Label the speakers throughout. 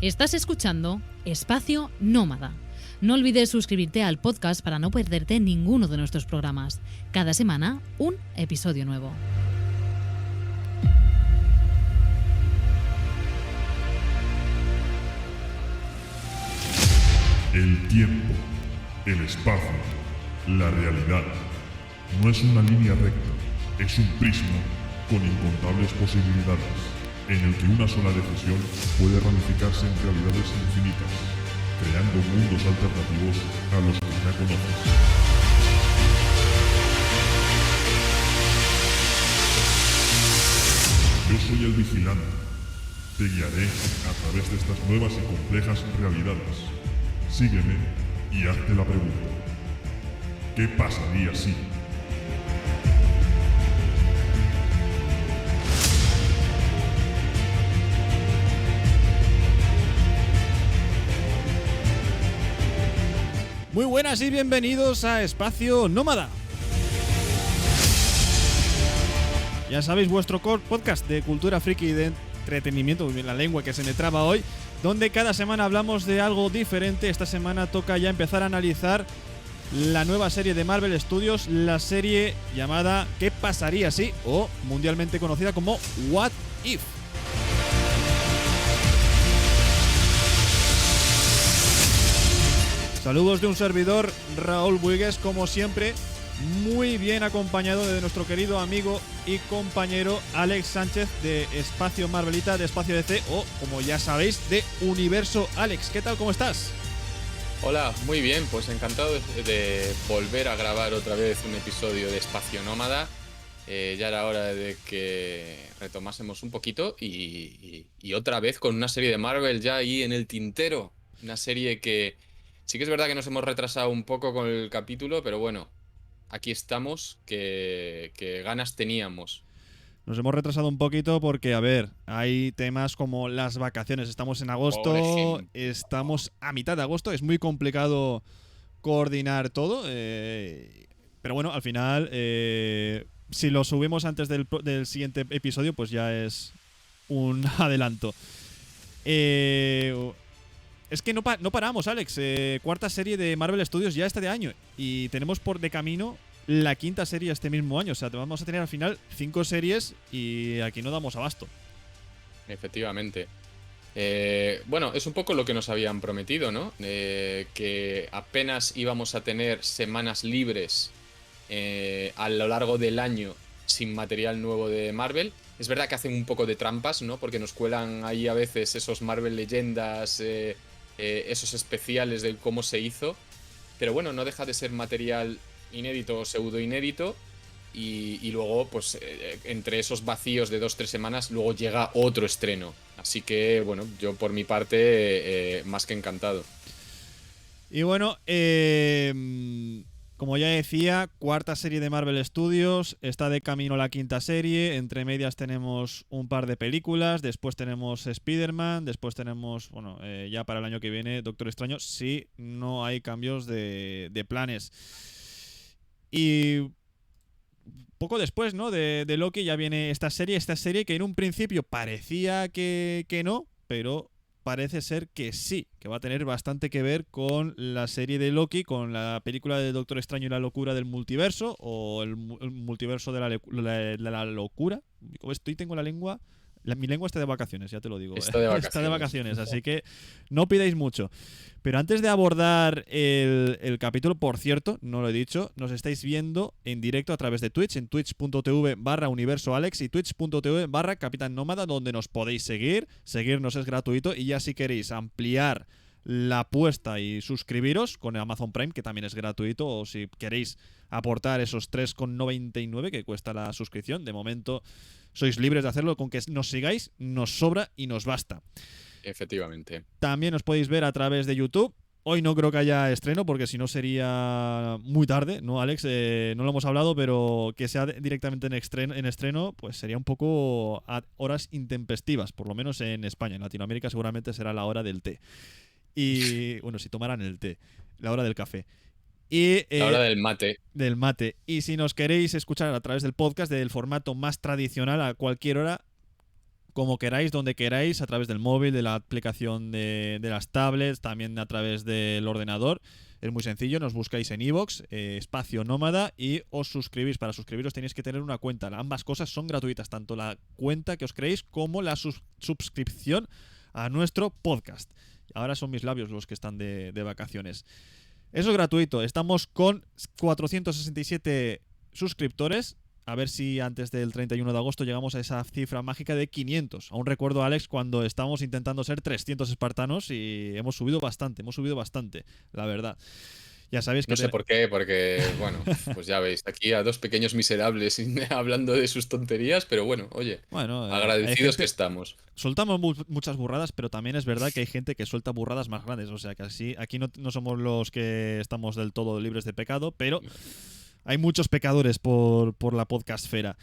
Speaker 1: Estás escuchando Espacio Nómada. No olvides suscribirte al podcast para no perderte ninguno de nuestros programas. Cada semana, un episodio nuevo.
Speaker 2: El tiempo, el espacio, la realidad, no es una línea recta, es un prisma con incontables posibilidades, en el que una sola decisión puede ramificarse en realidades infinitas, creando mundos alternativos a los que ya conoces. Yo soy el vigilante. Te guiaré a través de estas nuevas y complejas realidades. Sígueme y hazte la pregunta: ¿qué pasaría si?
Speaker 3: Muy buenas y bienvenidos a Espacio Nómada. Ya sabéis, vuestro podcast de cultura friki y de entretenimiento, la lengua que se me traba hoy, donde cada semana hablamos de algo diferente. Esta semana toca ya empezar a analizar la nueva serie de Marvel Studios, la serie llamada ¿Qué pasaría si? O mundialmente conocida como What If. Saludos de un servidor, Raúl Buigues, como siempre, muy bien acompañado de nuestro querido amigo y compañero Alex Sánchez de Espacio Marvelita, de Espacio DC, o como ya sabéis, de Universo Alex. ¿Qué tal? ¿Cómo estás?
Speaker 4: Hola, muy bien, pues encantado de volver a grabar otra vez un episodio de Espacio Nómada. Ya era hora de que retomásemos un poquito y otra vez con una serie de Marvel ya ahí en el tintero. Una serie que sí que es verdad que nos hemos retrasado un poco con el capítulo, pero bueno, aquí estamos, que ganas teníamos.
Speaker 3: Nos hemos retrasado un poquito porque, a ver, hay temas como las vacaciones. Estamos en agosto, estamos a mitad de agosto, es muy complicado coordinar todo. Pero bueno, al final, si lo subimos antes del siguiente episodio, pues ya es un adelanto. Es que no paramos, Alex. Cuarta serie de Marvel Studios ya este año. Y tenemos de camino la quinta serie este mismo año. O sea, vamos a tener al final 5 series y aquí no damos abasto.
Speaker 4: Efectivamente. Bueno, es un poco lo que nos habían prometido, ¿no? Que apenas íbamos a tener semanas libres a lo largo del año sin material nuevo de Marvel. Es verdad que hacen un poco de trampas, ¿no? Porque nos cuelan ahí a veces esos Marvel Leyendas, esos especiales de cómo se hizo. Pero bueno, no deja de ser material inédito o pseudo inédito. Y luego, pues, entre esos vacíos de 2-3 semanas, luego llega otro estreno. Así que, bueno, yo por mi parte, más que encantado.
Speaker 3: Y bueno, como ya decía, cuarta serie de Marvel Studios, está de camino la quinta serie, entre medias tenemos un par de películas, después tenemos Spider-Man, después tenemos, bueno, ya para el año que viene, Doctor Extraño, si no hay cambios de planes. Y poco después, ¿no? De Loki ya viene esta serie que en un principio parecía que no, pero parece ser que sí, que va a tener bastante que ver con la serie de Loki, con la película de Doctor Extraño y la locura del multiverso, o el multiverso de la locura. Tengo la lengua... mi lengua está de vacaciones, ya te lo digo.
Speaker 4: Está de vacaciones.
Speaker 3: Está de vacaciones, así que no pidáis mucho. Pero antes de abordar el capítulo, por cierto, no lo he dicho, nos estáis viendo en directo a través de Twitch, en twitch.tv/universoalex y twitch.tv/Capitán Nómada, donde nos podéis seguir. Seguirnos es gratuito y ya si queréis ampliar la apuesta y suscribiros con Amazon Prime, que también es gratuito, o si queréis aportar esos 3,99 que cuesta la suscripción, de momento sois libres de hacerlo. Con que nos sigáis nos sobra y nos basta.
Speaker 4: Efectivamente.
Speaker 3: También os podéis ver a través de YouTube. Hoy no creo que haya estreno porque si no sería muy tarde, ¿no, Alex? No lo hemos hablado, pero que sea directamente en estreno, pues sería un poco a horas intempestivas, por lo menos en España. En Latinoamérica seguramente será la hora del té. Y bueno, si tomaran el té, la hora del café. Y,
Speaker 4: la hora del mate.
Speaker 3: Del mate. Y si nos queréis escuchar a través del podcast, del formato más tradicional, a cualquier hora, como queráis, donde queráis, a través del móvil, de la aplicación de las tablets, también a través del ordenador. Es muy sencillo, nos buscáis en iVoox, Espacio Nómada, y os suscribís. Para suscribiros tenéis que tener una cuenta. Ambas cosas son gratuitas, tanto la cuenta que os creéis como la suscripción a nuestro podcast. Ahora son mis labios los que están de vacaciones. Eso es gratuito. Estamos con 467 suscriptores. A ver si antes del 31 de agosto llegamos a esa cifra mágica de 500. Aún recuerdo, Alex, cuando estábamos intentando ser 300 espartanos y hemos subido bastante, la verdad. Ya sabéis que...
Speaker 4: No sé por qué, porque, bueno, pues ya veis, aquí a dos pequeños miserables hablando de sus tonterías, pero bueno, oye, agradecidos que estamos.
Speaker 3: Soltamos muchas burradas, pero también es verdad que hay gente que suelta burradas más grandes. O sea que así, aquí no somos los que estamos del todo libres de pecado, pero... Hay muchos pecadores por la podcastfera.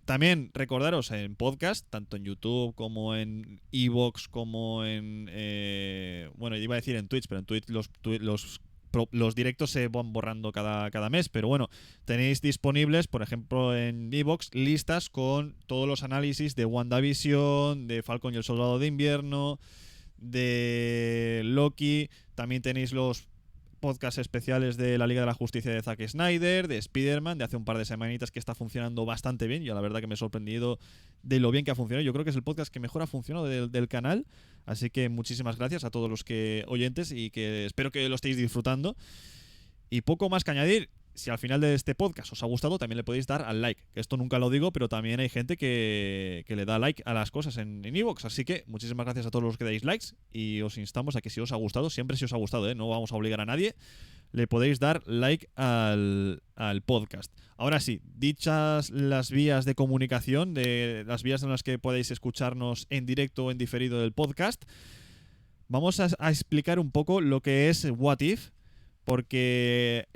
Speaker 3: También recordaros en podcast, tanto en YouTube como en iVoox, como en... bueno, iba a decir en Twitch, pero en Twitch los directos se van borrando cada mes. Pero bueno, tenéis disponibles, por ejemplo, en iVoox, listas con todos los análisis de WandaVision, de Falcon y el Soldado de Invierno, de Loki. También tenéis los podcasts especiales de la Liga de la Justicia de Zack Snyder, de Spider-Man, de hace un par de semanitas, que está funcionando bastante bien. Yo la verdad que me he sorprendido de lo bien que ha funcionado. Yo creo que es el podcast que mejor ha funcionado del canal. Así que muchísimas gracias a todos los oyentes y que espero que lo estéis disfrutando. Y poco más que añadir. Si al final de este podcast os ha gustado, también le podéis dar al like. Esto nunca lo digo, pero también hay gente que le da like a las cosas en iVoox. Así que muchísimas gracias a todos los que dais likes. Y os instamos a que si os ha gustado, siempre si os ha gustado, no vamos a obligar a nadie, le podéis dar like al podcast. Ahora sí, dichas las vías de comunicación, de las vías en las que podéis escucharnos en directo o en diferido del podcast, vamos a explicar un poco lo que es What If, porque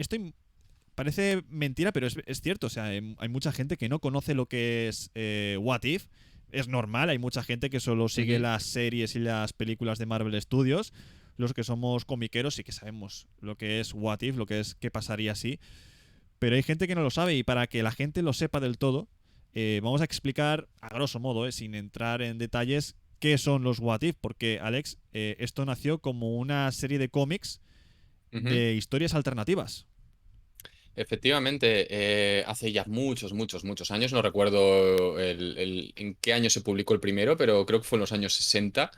Speaker 3: parece mentira, pero es cierto. O sea, hay mucha gente que no conoce lo que es What If. Es normal, hay mucha gente que solo sigue las series y las películas de Marvel Studios. Los que somos comiqueros sí que sabemos lo que es What If, lo que es qué pasaría si. Pero hay gente que no lo sabe, y para que la gente lo sepa del todo, vamos a explicar a grosso modo, sin entrar en detalles, qué son los What If. Porque, Alex, esto nació como una serie de cómics de historias alternativas.
Speaker 4: Efectivamente, hace ya muchos años, no recuerdo en qué año se publicó el primero, pero creo que fue en los años 60,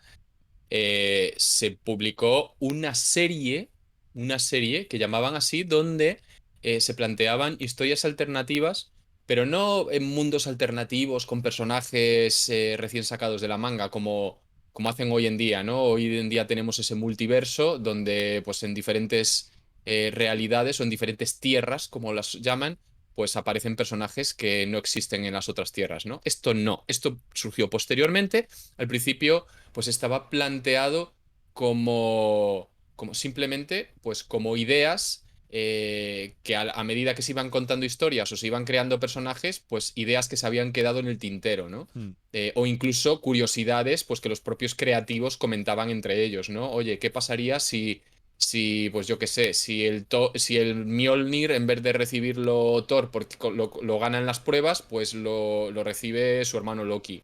Speaker 4: se publicó una serie que llamaban así, donde se planteaban historias alternativas, pero no en mundos alternativos con personajes recién sacados de la manga, como hacen hoy en día, ¿no? Hoy en día tenemos ese multiverso donde, pues, en diferentes realidades o en diferentes tierras, como las llaman, pues aparecen personajes que no existen en las otras tierras, ¿no? Esto no, esto surgió posteriormente. Al principio, pues estaba planteado como simplemente, pues como ideas que a medida que se iban contando historias o se iban creando personajes, pues ideas que se habían quedado en el tintero, ¿no? O incluso curiosidades, pues que los propios creativos comentaban entre ellos, ¿no? Oye, ¿qué pasaría si pues yo qué sé, si el Mjolnir, en vez de recibirlo Thor porque lo gana en las pruebas, pues lo recibe su hermano Loki?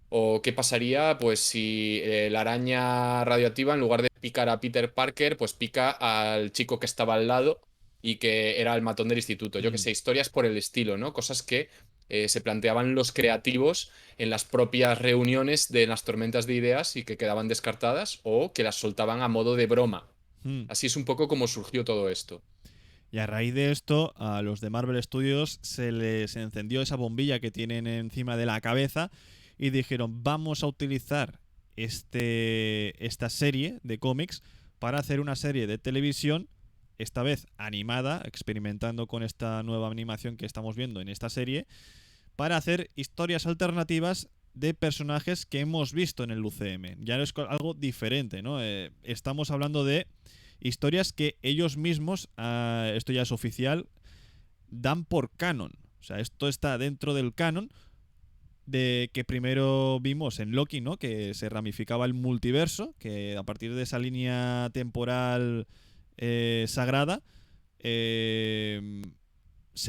Speaker 4: ¿O qué pasaría, pues, si la araña radioactiva, en lugar de picar a Peter Parker, pues pica al chico que estaba al lado y que era el matón del instituto? Yo qué sé, historias por el estilo, ¿no? Cosas que se planteaban los creativos en las propias reuniones de las tormentas de ideas y que quedaban descartadas, o que las soltaban a modo de broma. Así es un poco como surgió todo esto.
Speaker 3: Y a raíz de esto, a los de Marvel Studios se les encendió esa bombilla que tienen encima de la cabeza y dijeron: vamos a utilizar esta serie de cómics para hacer una serie de televisión, esta vez animada, experimentando con esta nueva animación que estamos viendo en esta serie, para hacer historias alternativas de personajes que hemos visto en el UCM. Ya no es algo diferente, ¿no? Estamos hablando de historias que ellos mismos, esto ya es oficial, dan por canon. O sea, esto está dentro del canon de que primero vimos en Loki, ¿no? Que se ramificaba el multiverso, que a partir de esa línea temporal sagrada se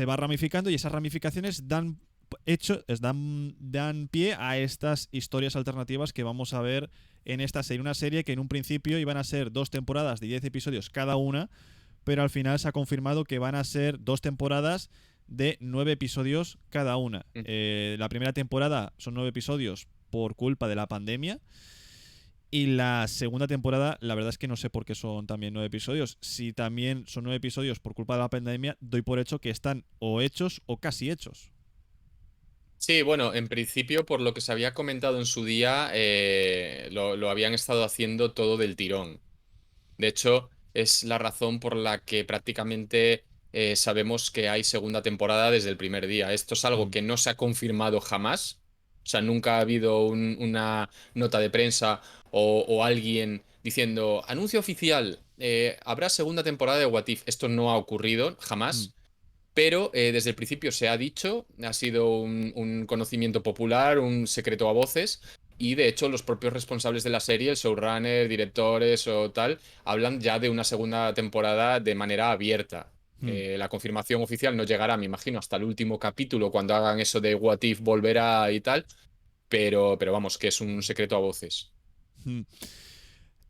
Speaker 3: va ramificando, y esas ramificaciones dan dan pie a estas historias alternativas que vamos a ver en esta serie. Una serie que en un principio iban a ser 2 temporadas de 10 episodios cada una, pero al final se ha confirmado que van a ser 2 temporadas de 9 episodios cada una. La primera temporada son 9 episodios por culpa de la pandemia. Y la segunda temporada, la verdad es que no sé por qué son también 9 episodios. Si también son 9 episodios por culpa de la pandemia, doy por hecho que están o hechos o casi hechos.
Speaker 4: Sí, bueno, en principio, por lo que se había comentado en su día, lo habían estado haciendo todo del tirón. De hecho, es la razón por la que prácticamente sabemos que hay segunda temporada desde el primer día. Esto es algo que no se ha confirmado jamás. O sea, nunca ha habido una nota de prensa o alguien diciendo, anuncio oficial, habrá segunda temporada de What If. Esto no ha ocurrido jamás. Pero desde el principio se ha dicho, ha sido un conocimiento popular, un secreto a voces, y de hecho los propios responsables de la serie, el showrunner, directores o tal, hablan ya de una segunda temporada de manera abierta. La confirmación oficial no llegará, me imagino, hasta el último capítulo, cuando hagan eso de What If volverá y tal, pero vamos, que es un secreto a voces.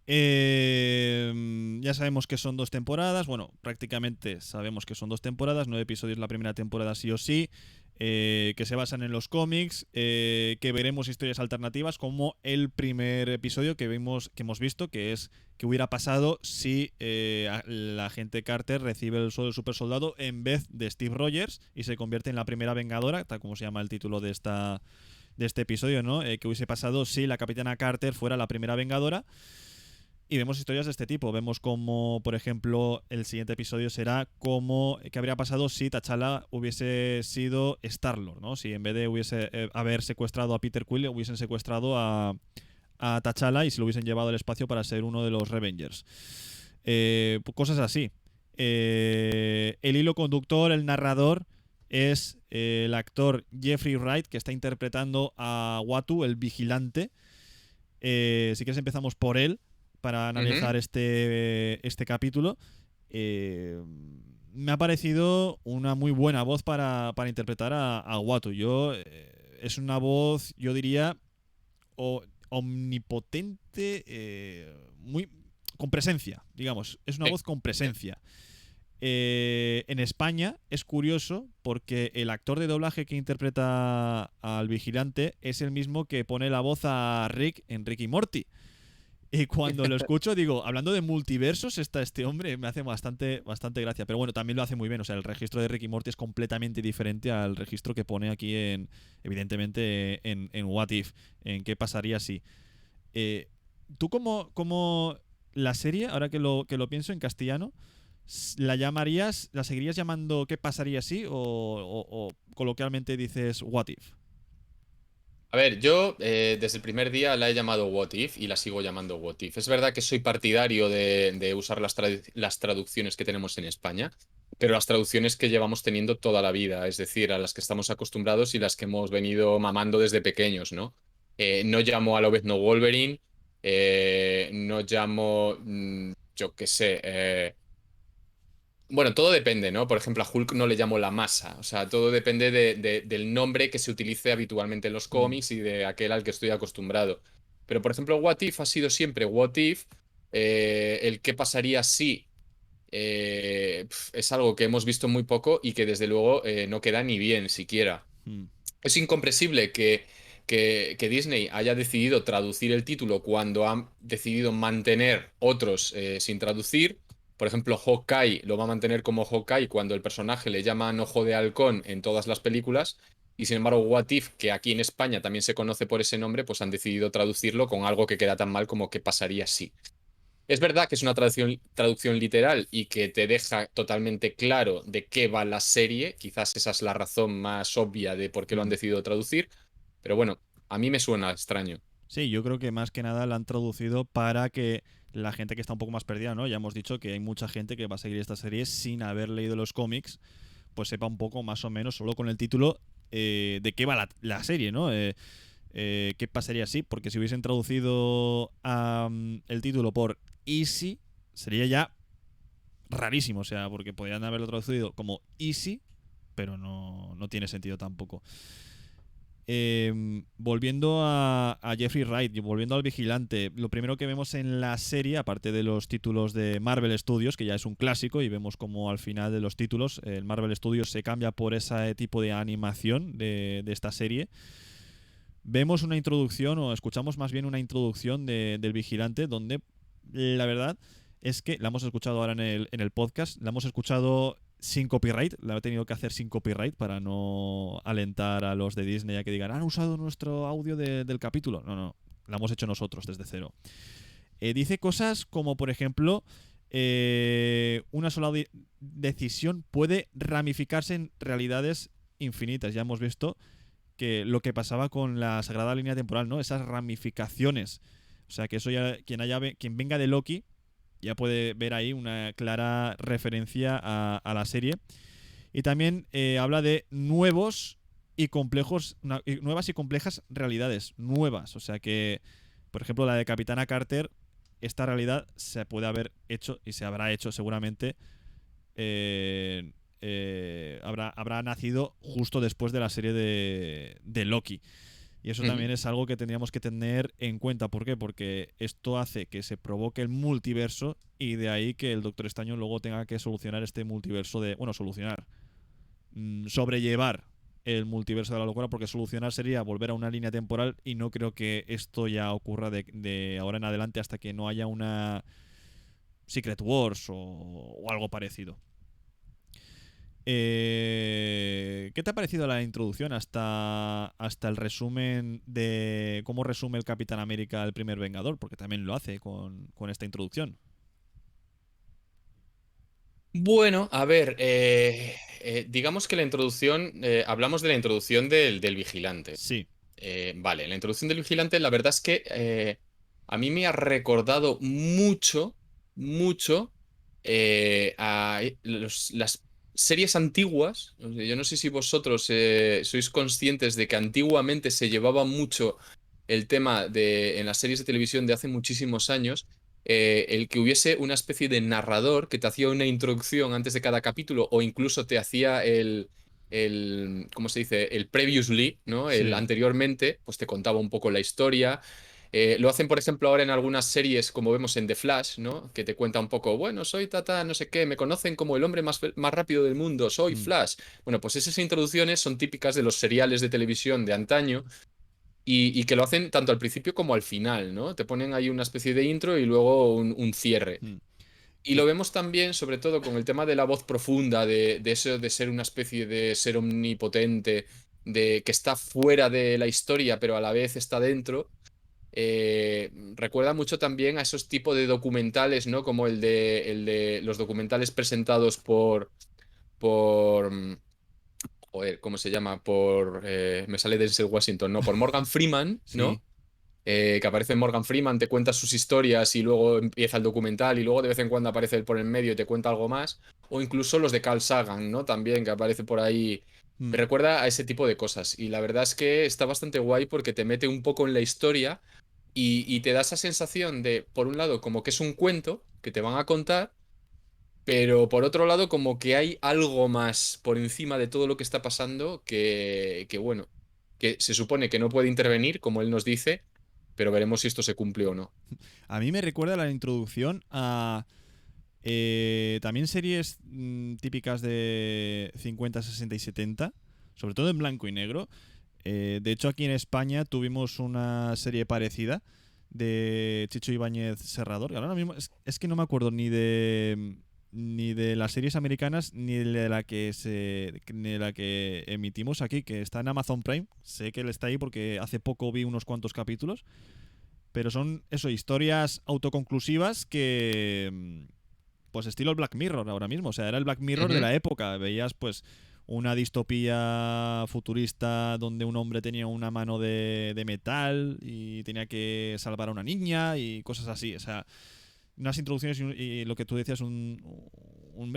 Speaker 3: Ya sabemos que son 2 temporadas. Bueno, prácticamente sabemos que son 2 temporadas, 9 episodios la primera temporada sí o sí, que se basan en los cómics, que veremos historias alternativas como el primer episodio que hemos visto, que es qué hubiera pasado si la agente Carter recibe el suelo del super soldado en vez de Steve Rogers y se convierte en la primera vengadora, tal como se llama el título de este episodio, ¿no? Que hubiese pasado si la capitana Carter fuera la primera vengadora. Y vemos historias de este tipo. Vemos como, por ejemplo, el siguiente episodio será como qué habría pasado si T'Challa hubiese sido Star-Lord, ¿no? Si en vez de haber secuestrado a Peter Quill, hubiesen secuestrado a T'Challa y se lo hubiesen llevado al espacio para ser uno de los Revengers. Cosas así. El hilo conductor, el narrador, es el actor Jeffrey Wright, que está interpretando a Uatu, el vigilante. Si quieres empezamos por él para analizar este capítulo. Me ha parecido una muy buena voz para interpretar a Uatu. Es una voz, yo diría, omnipotente, muy con presencia, digamos. Es una voz con presencia. En España es curioso porque el actor de doblaje que interpreta al vigilante es el mismo que pone la voz a Rick en Rick y Morty. Y cuando lo escucho digo, hablando de multiversos está este hombre, me hace bastante gracia. Pero bueno, también lo hace muy bien. O sea, el registro de Rick y Morty es completamente diferente al registro que pone aquí evidentemente en What If, en qué pasaría si. ¿Tú como la serie, ahora que lo pienso en castellano, la seguirías llamando qué pasaría si o coloquialmente dices What If?
Speaker 4: A ver, yo desde el primer día la he llamado What If y la sigo llamando What If. Es verdad que soy partidario de usar las traducciones que tenemos en España, pero las traducciones que llevamos teniendo toda la vida, es decir, a las que estamos acostumbrados y las que hemos venido mamando desde pequeños, ¿no? No llamo a Lobezno Wolverine, no llamo, yo qué sé, bueno, todo depende, ¿no? Por ejemplo, a Hulk no le llamo la masa. O sea, todo depende del nombre que se utilice habitualmente en los cómics y de aquel al que estoy acostumbrado. Pero, por ejemplo, What If ha sido siempre What If. El qué pasaría si es algo que hemos visto muy poco y que desde luego no queda ni bien siquiera. Es incomprensible que Disney haya decidido traducir el título cuando han decidido mantener otros sin traducir. Por ejemplo, Hawkeye lo va a mantener como Hawkeye cuando el personaje le llaman Ojo de Halcón en todas las películas. Y sin embargo, What If, que aquí en España también se conoce por ese nombre, pues han decidido traducirlo con algo que queda tan mal como ¿qué pasaría si? Es verdad que es una traducción literal y que te deja totalmente claro de qué va la serie. Quizás esa es la razón más obvia de por qué lo han decidido traducir. Pero bueno, a mí me suena extraño.
Speaker 3: Sí, yo creo que más que nada la han traducido para que la gente que está un poco más perdida, ¿no? Ya hemos dicho que hay mucha gente que va a seguir esta serie sin haber leído los cómics, pues sepa un poco más o menos, solo con el título, de qué va la serie, ¿no? ¿Qué pasaría así? Porque si hubiesen traducido el título por Easy, sería ya rarísimo, o sea, porque podrían haberlo traducido como Easy, pero no tiene sentido tampoco. volviendo a Jeffrey Wright y volviendo al Vigilante, lo primero que vemos en la serie, aparte de los títulos de Marvel Studios, que ya es un clásico, y vemos como al final de los títulos el Marvel Studios se cambia por ese tipo de animación de esta serie, vemos una introducción, o escuchamos más bien una introducción del Vigilante, donde la verdad es que la hemos escuchado ahora en el podcast, la hemos escuchado sin copyright, la he tenido que hacer sin copyright para no alentar a los de Disney a que digan, han usado nuestro audio del capítulo. No, la hemos hecho nosotros desde cero. Dice cosas como, por ejemplo, una sola decisión puede ramificarse en realidades infinitas. Ya hemos visto que lo que pasaba con la Sagrada Línea Temporal, ¿no? Esas ramificaciones. O sea, que eso ya quien venga de Loki ya puede ver ahí una clara referencia a la serie. Y también habla de nuevas y complejas realidades. Nuevas. O sea que, por ejemplo, la de Capitana Carter, esta realidad se puede haber hecho y se habrá hecho seguramente. Habrá nacido justo después de la serie de Loki. Y eso también es algo que tendríamos que tener en cuenta. ¿Por qué? Porque esto hace que se provoque el multiverso y de ahí que el Doctor Extraño luego tenga que solucionar este multiverso sobrellevar el multiverso de la locura, porque solucionar sería volver a una línea temporal y no creo que esto ya ocurra de ahora en adelante hasta que no haya una Secret Wars o algo parecido. ¿Qué te ha parecido la introducción hasta el resumen de cómo resume el Capitán América el primer Vengador? Porque también lo hace con esta introducción.
Speaker 4: Bueno, a ver, digamos que la introducción, hablamos de la introducción del Vigilante.
Speaker 3: Sí.
Speaker 4: Vale, la introducción del Vigilante, la verdad es que a mí me ha recordado mucho a las series antiguas. Yo no sé si vosotros sois conscientes de que antiguamente se llevaba mucho el tema en las series de televisión de hace muchísimos años, el que hubiese una especie de narrador que te hacía una introducción antes de cada capítulo o incluso te hacía ¿cómo se dice? El previously, ¿no? El
Speaker 3: Sí.
Speaker 4: anteriormente, pues te contaba un poco la historia. Lo hacen, por ejemplo, ahora en algunas series, como vemos en The Flash, ¿no? Que te cuenta un poco, bueno, soy Tata, no sé qué, me conocen como el hombre más rápido del mundo, soy Flash. Bueno, pues esas introducciones son típicas de los seriales de televisión de antaño y que lo hacen tanto al principio como al final, ¿no? Te ponen ahí una especie de intro y luego un cierre. Y lo vemos también, sobre todo, con el tema de la voz profunda, de eso de ser una especie de ser omnipotente, de que está fuera de la historia, pero a la vez está dentro. Recuerda mucho también a esos tipos de documentales, ¿no? Como el de los documentales presentados por joder, ¿cómo se llama? Me sale Denzel Washington, ¿no? Por Morgan Freeman,
Speaker 3: Sí.
Speaker 4: ¿no? Que aparece Morgan Freeman, te cuenta sus historias y luego empieza el documental y luego de vez en cuando aparece él por el medio y te cuenta algo más. O incluso los de Carl Sagan, ¿no? También, que aparece por ahí. Me recuerda a ese tipo de cosas. Y la verdad es que está bastante guay porque te mete un poco en la historia y te da esa sensación de, por un lado, como que es un cuento que te van a contar, pero por otro lado, como que hay algo más por encima de todo lo que está pasando que bueno, que se supone que no puede intervenir, como él nos dice, pero veremos si esto se cumple o no.
Speaker 3: A mí me recuerda la introducción a también series típicas de 50, 60 y 70, sobre todo en blanco y negro. De hecho, aquí en España tuvimos una serie parecida de Chicho Ibáñez Serrador. Ahora mismo es que no me acuerdo ni de las series americanas ni de la que emitimos aquí, que está en Amazon Prime. Sé que él está ahí porque hace poco vi unos cuantos capítulos. Pero son eso, historias autoconclusivas que pues estilo el Black Mirror ahora mismo. O sea, era el Black Mirror de la época. Veías pues una distopía futurista donde un hombre tenía una mano de metal y tenía que salvar a una niña y cosas así. O sea, unas introducciones y lo que tú decías, un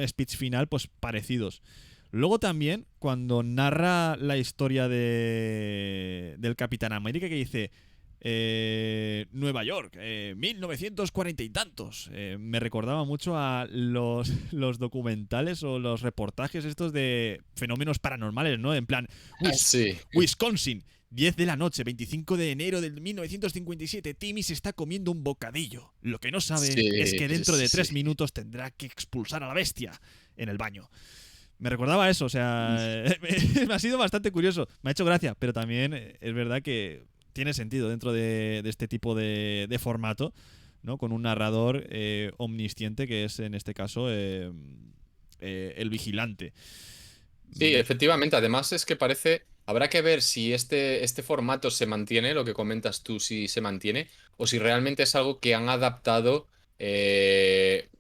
Speaker 3: speech final, pues parecidos. Luego también, cuando narra la historia del Capitán América, que dice Nueva York, 1940 y tantos. Me recordaba mucho a los documentales o los reportajes estos de fenómenos paranormales, ¿no? En plan,
Speaker 4: Sí.
Speaker 3: Wisconsin, 10 de la noche, 25 de enero del 1957. Timmy se está comiendo un bocadillo. Lo que no sabe es que dentro de 3 minutos tendrá que expulsar a la bestia en el baño. Me recordaba eso, o sea, me ha sido bastante curioso. Me ha hecho gracia, pero también es verdad que tiene sentido dentro de este tipo de formato, ¿no? Con un narrador omnisciente que es, en este caso, el vigilante.
Speaker 4: Sí, efectivamente. Además es que parece... Habrá que ver si este formato se mantiene, lo que comentas tú, si se mantiene, o si realmente es algo que han adaptado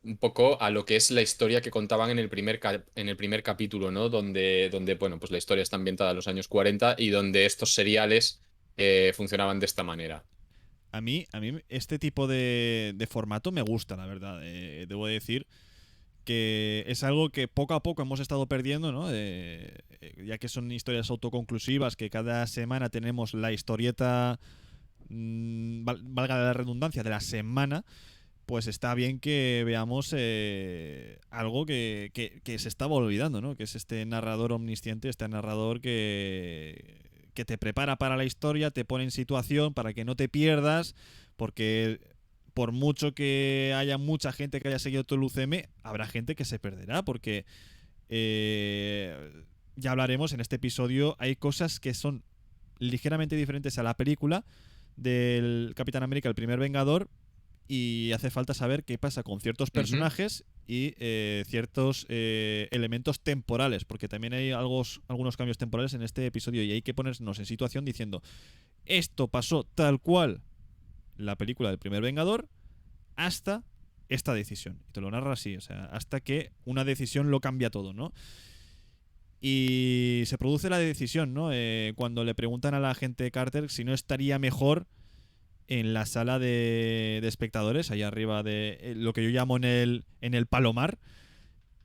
Speaker 4: un poco a lo que es la historia que contaban en el primer capítulo, ¿no? Donde, bueno, pues la historia está ambientada en los años 40 y donde estos seriales funcionaban de esta manera.
Speaker 3: A mí este tipo de formato me gusta, la verdad. Debo decir que es algo que poco a poco hemos estado perdiendo, ¿no? Ya que son historias autoconclusivas, que cada semana tenemos la historieta, valga la redundancia, de la semana, pues está bien que veamos algo que se estaba olvidando, ¿no? Que es este narrador omnisciente, este narrador que te prepara para la historia, te pone en situación para que no te pierdas, porque por mucho que haya mucha gente que haya seguido todo el UCM, habrá gente que se perderá, porque ya hablaremos en este episodio, hay cosas que son ligeramente diferentes a la película del Capitán América, el primer Vengador, y hace falta saber qué pasa con ciertos personajes y ciertos elementos temporales, porque también hay algunos cambios temporales en este episodio y hay que ponernos en situación diciendo, esto pasó tal cual la película del primer Vengador hasta esta decisión. Y te lo narra así, o sea, hasta que una decisión lo cambia todo, ¿no? Y se produce la decisión, ¿no? Cuando le preguntan a la agente Carter si no estaría mejor en la sala de espectadores, allá arriba de lo que yo llamo en el palomar,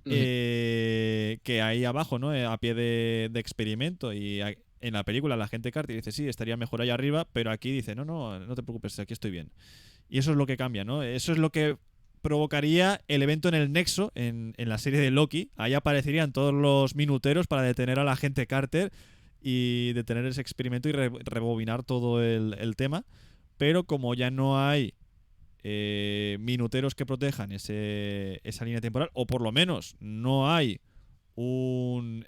Speaker 3: que ahí abajo, ¿no? A pie de experimento. Y en la película la agente Carter dice, sí, estaría mejor allá arriba, pero aquí dice, no te preocupes, aquí estoy bien. Y eso es lo que cambia, ¿no? Eso es lo que provocaría el evento en el Nexo, en la serie de Loki. Ahí aparecerían todos los minuteros para detener a la agente Carter y detener ese experimento y rebobinar todo el tema. Pero como ya no hay minuteros que protejan esa línea temporal, o por lo menos no hay un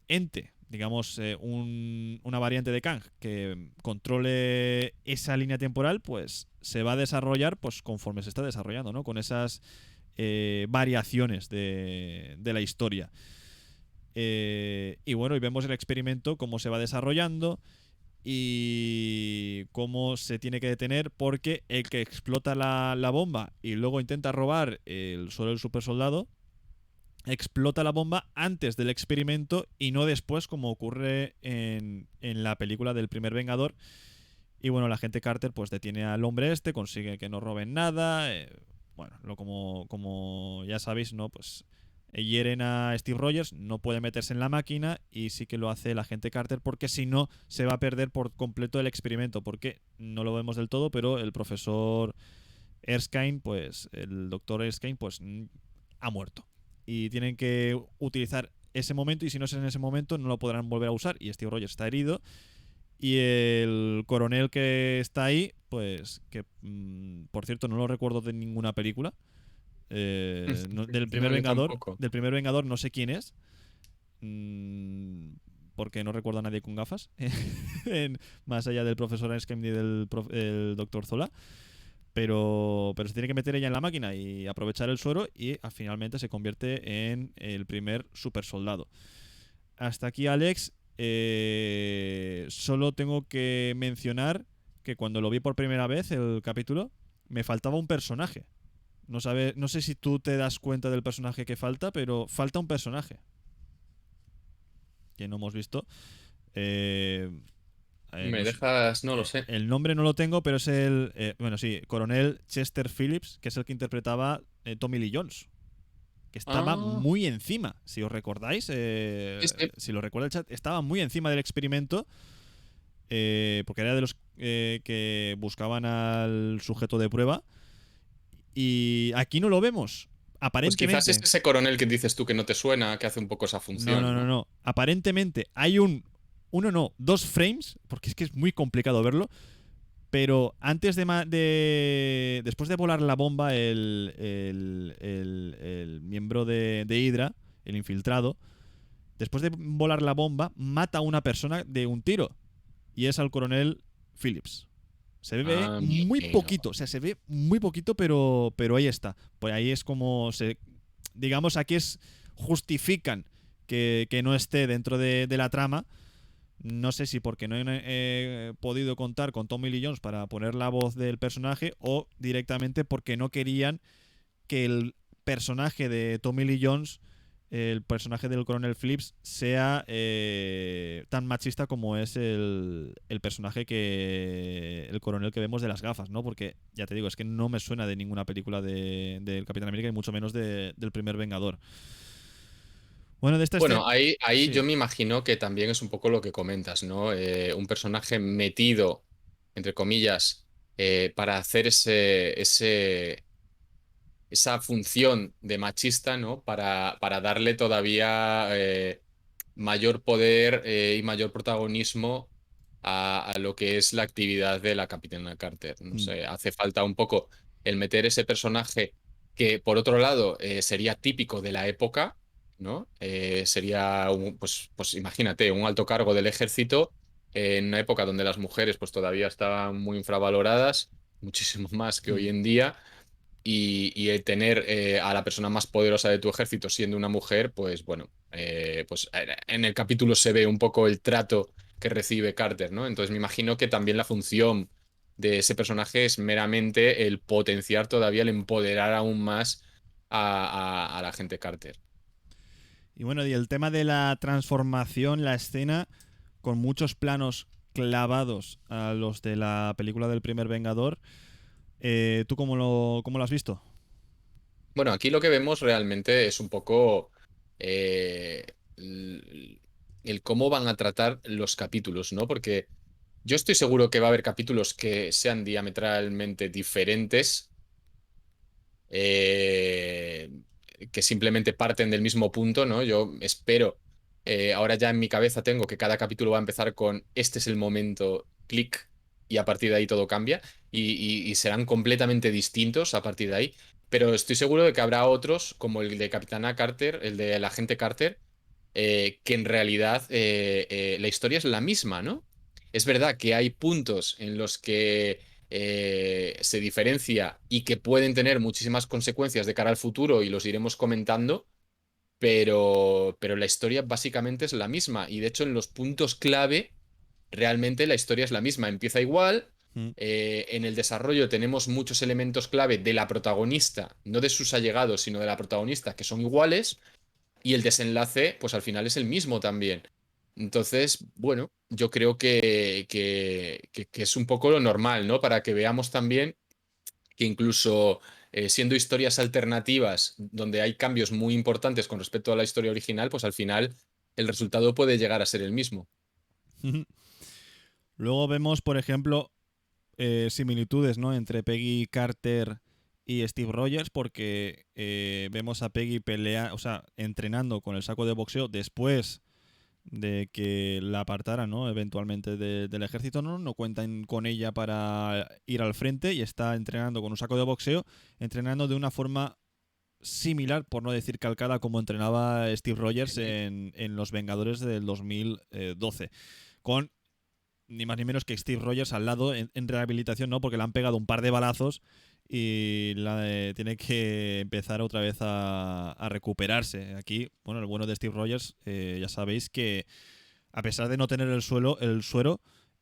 Speaker 3: ente, digamos, una variante de Kang que controle esa línea temporal, pues se va a desarrollar pues conforme se está desarrollando, ¿no? Con esas variaciones de la historia. Y bueno, y vemos el experimento, cómo se va desarrollando y cómo se tiene que detener, porque el que explota la bomba y luego intenta robar el suelo del supersoldado explota la bomba antes del experimento y no después, como ocurre en la película del primer Vengador. Y bueno, la agente Carter pues detiene al hombre consigue que no roben nada. Bueno, como ya sabéis, ¿no? Pues hieren a Steve Rogers, no puede meterse en la máquina y sí que lo hace el agente Carter, porque si no se va a perder por completo el experimento, porque no lo vemos del todo, pero el profesor Erskine, pues el doctor Erskine, pues ha muerto. Y tienen que utilizar ese momento, y si no es en ese momento no lo podrán volver a usar, y Steve Rogers está herido. Y el coronel que está ahí, pues que por cierto no lo recuerdo de ninguna película, del primer Vengador no sé quién es, porque no recuerdo a nadie con gafas más allá del profesor Erskine y del doctor Zola. Pero se tiene que meter ella en la máquina y aprovechar el suero, y finalmente se convierte en el primer super soldado. Hasta aquí, Alex. Solo tengo que mencionar que cuando lo vi por primera vez el capítulo, me faltaba un personaje. No sé si tú te das cuenta del personaje que falta, pero falta un personaje que no hemos visto.
Speaker 4: Me dejas, no lo sé.
Speaker 3: El nombre no lo tengo, pero es coronel Chester Phillips, que es el que interpretaba Tommy Lee Jones, que estaba muy encima, si os recordáis, si lo recuerda el chat, estaba muy encima del experimento, porque era de los que buscaban al sujeto de prueba, y aquí no lo vemos. Aparentemente,
Speaker 4: pues quizás es ese coronel que dices tú que no te suena, que hace un poco esa función.
Speaker 3: No. Aparentemente hay un dos frames, porque es que es muy complicado verlo, pero antes después de volar la bomba, el miembro de Hydra, el infiltrado, después de volar la bomba, mata a una persona de un tiro. Y es al coronel Phillips. Se ve muy poquito, o sea, se ve muy poquito, pero ahí está. Pues ahí es como digamos, aquí justifican que no esté dentro de la trama. No sé si porque no he podido contar con Tommy Lee Jones para poner la voz del personaje, o directamente porque no querían que el personaje de Tommy Lee Jones, el personaje del coronel Phillips, sea tan machista como es el personaje el coronel que vemos de las gafas, ¿no? Porque, ya te digo, es que no me suena de ninguna película del Capitán América, y mucho menos del primer Vengador. Bueno,
Speaker 4: Ahí
Speaker 3: sí.
Speaker 4: yo me imagino que también es un poco lo que comentas, ¿no? Un personaje metido, entre comillas, para hacer esa función de machista, ¿no? Para darle todavía mayor poder y mayor protagonismo a lo que es la actividad de la Capitana Carter. No sé, hace falta un poco el meter ese personaje que, por otro lado, sería típico de la época, ¿no? Sería, pues imagínate, un alto cargo del ejército en una época donde las mujeres pues todavía estaban muy infravaloradas, muchísimo más que hoy en día. Y el tener a la persona más poderosa de tu ejército siendo una mujer, pues bueno, pues en el capítulo se ve un poco el trato que recibe Carter, ¿no? Entonces me imagino que también la función de ese personaje es meramente el potenciar todavía, el empoderar aún más a la gente Carter.
Speaker 3: Y bueno, y el tema de la transformación, la escena, con muchos planos clavados a los de la película del primer Vengador, ¿tú cómo lo has visto?
Speaker 4: Bueno, aquí lo que vemos realmente es un poco eh, el cómo van a tratar los capítulos, ¿no? Porque yo estoy seguro que va a haber capítulos que sean diametralmente diferentes, eh, que simplemente parten del mismo punto, ¿no? Yo espero, ahora ya en mi cabeza tengo que cada capítulo va a empezar con este es el momento, clic, y a partir de ahí todo cambia, y serán completamente distintos a partir de ahí, pero estoy seguro de que habrá otros, como el de Capitana Carter, el de la agente Carter, que en realidad la historia es la misma, ¿no? Es verdad que hay puntos en los que se diferencia y que pueden tener muchísimas consecuencias de cara al futuro y los iremos comentando, pero la historia básicamente es la misma y de hecho en los puntos clave realmente la historia es la misma, empieza igual.
Speaker 3: Mm.
Speaker 4: En el desarrollo tenemos muchos elementos clave de la protagonista, no de sus allegados, sino de la protagonista, que son iguales, y el desenlace, pues al final es el mismo también. Entonces, bueno, yo creo que es un poco lo normal, ¿no? Para que veamos también que incluso siendo historias alternativas, donde hay cambios muy importantes con respecto a la historia original, pues al final el resultado puede llegar a ser el mismo.
Speaker 3: Luego vemos, por ejemplo, similitudes, ¿no?, entre Peggy Carter y Steve Rogers, porque vemos a Peggy entrenando con el saco de boxeo después de que la apartaran, ¿no?, eventualmente del ejército. No cuentan con ella para ir al frente, y está entrenando con un saco de boxeo, entrenando de una forma similar, por no decir calcada, como entrenaba Steve Rogers en Los Vengadores del 2012, con ni más ni menos que Steve Rogers al lado en rehabilitación, ¿no? Porque le han pegado un par de balazos y tiene que empezar otra vez a recuperarse. Aquí, bueno, el bueno de Steve Rogers, ya sabéis que a pesar de no tener el suero,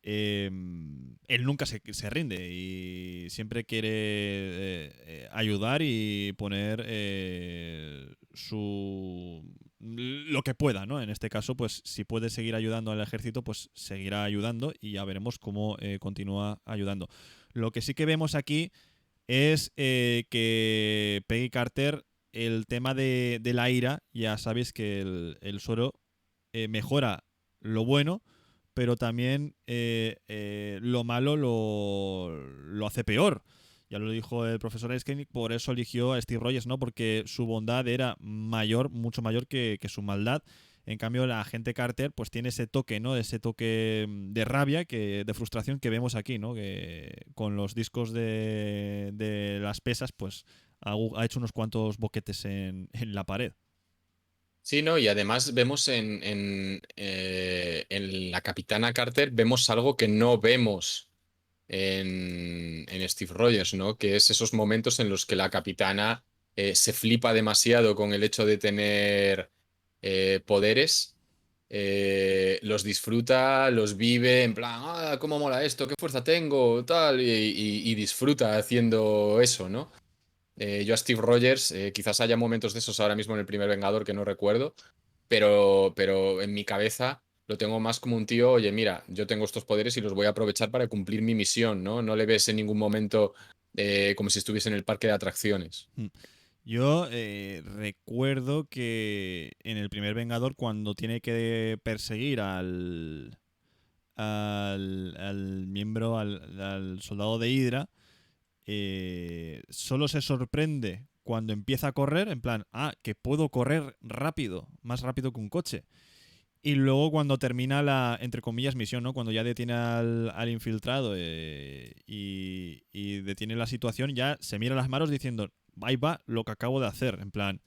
Speaker 3: él nunca se rinde y siempre quiere ayudar y poner lo que pueda, ¿no? En este caso, pues si puede seguir ayudando al ejército, pues seguirá ayudando, y ya veremos cómo continúa ayudando. Lo que sí que vemos aquí es que Peggy Carter, el tema de la ira, ya sabéis que el suero mejora lo bueno, pero también lo malo lo hace peor. Ya lo dijo el profesor Einstein, por eso eligió a Steve Rogers, ¿no? Porque su bondad era mayor, mucho mayor que su maldad. En cambio, la agente Carter pues tiene ese toque, ¿no? Ese toque de rabia, de frustración que vemos aquí, ¿no? Que con los discos de las pesas pues ha hecho unos cuantos boquetes en la pared.
Speaker 4: Sí, ¿no? Y además vemos en la Capitana Carter, vemos algo que no vemos en Steve Rogers, ¿no? Que es esos momentos en los que la capitana se flipa demasiado con el hecho de tener poderes, los disfruta, los vive, en plan, ah, cómo mola esto, qué fuerza tengo, tal, y disfruta haciendo eso, ¿no? Yo a Steve Rogers, quizás haya momentos de esos ahora mismo en el primer Vengador que no recuerdo, pero en mi cabeza lo tengo más como un tío, oye, mira, yo tengo estos poderes y los voy a aprovechar para cumplir mi misión, ¿no? No le ves en ningún momento como si estuviese en el parque de atracciones.
Speaker 3: Yo recuerdo que en el primer Vengador, cuando tiene que perseguir al miembro, al soldado de Hydra, solo se sorprende cuando empieza a correr, en plan, que puedo correr rápido, más rápido que un coche. Y luego cuando termina la, entre comillas, misión, ¿no? Cuando ya detiene al infiltrado y detiene la situación, ya se mira las manos diciendo, ahí va lo que acabo de hacer. En plan,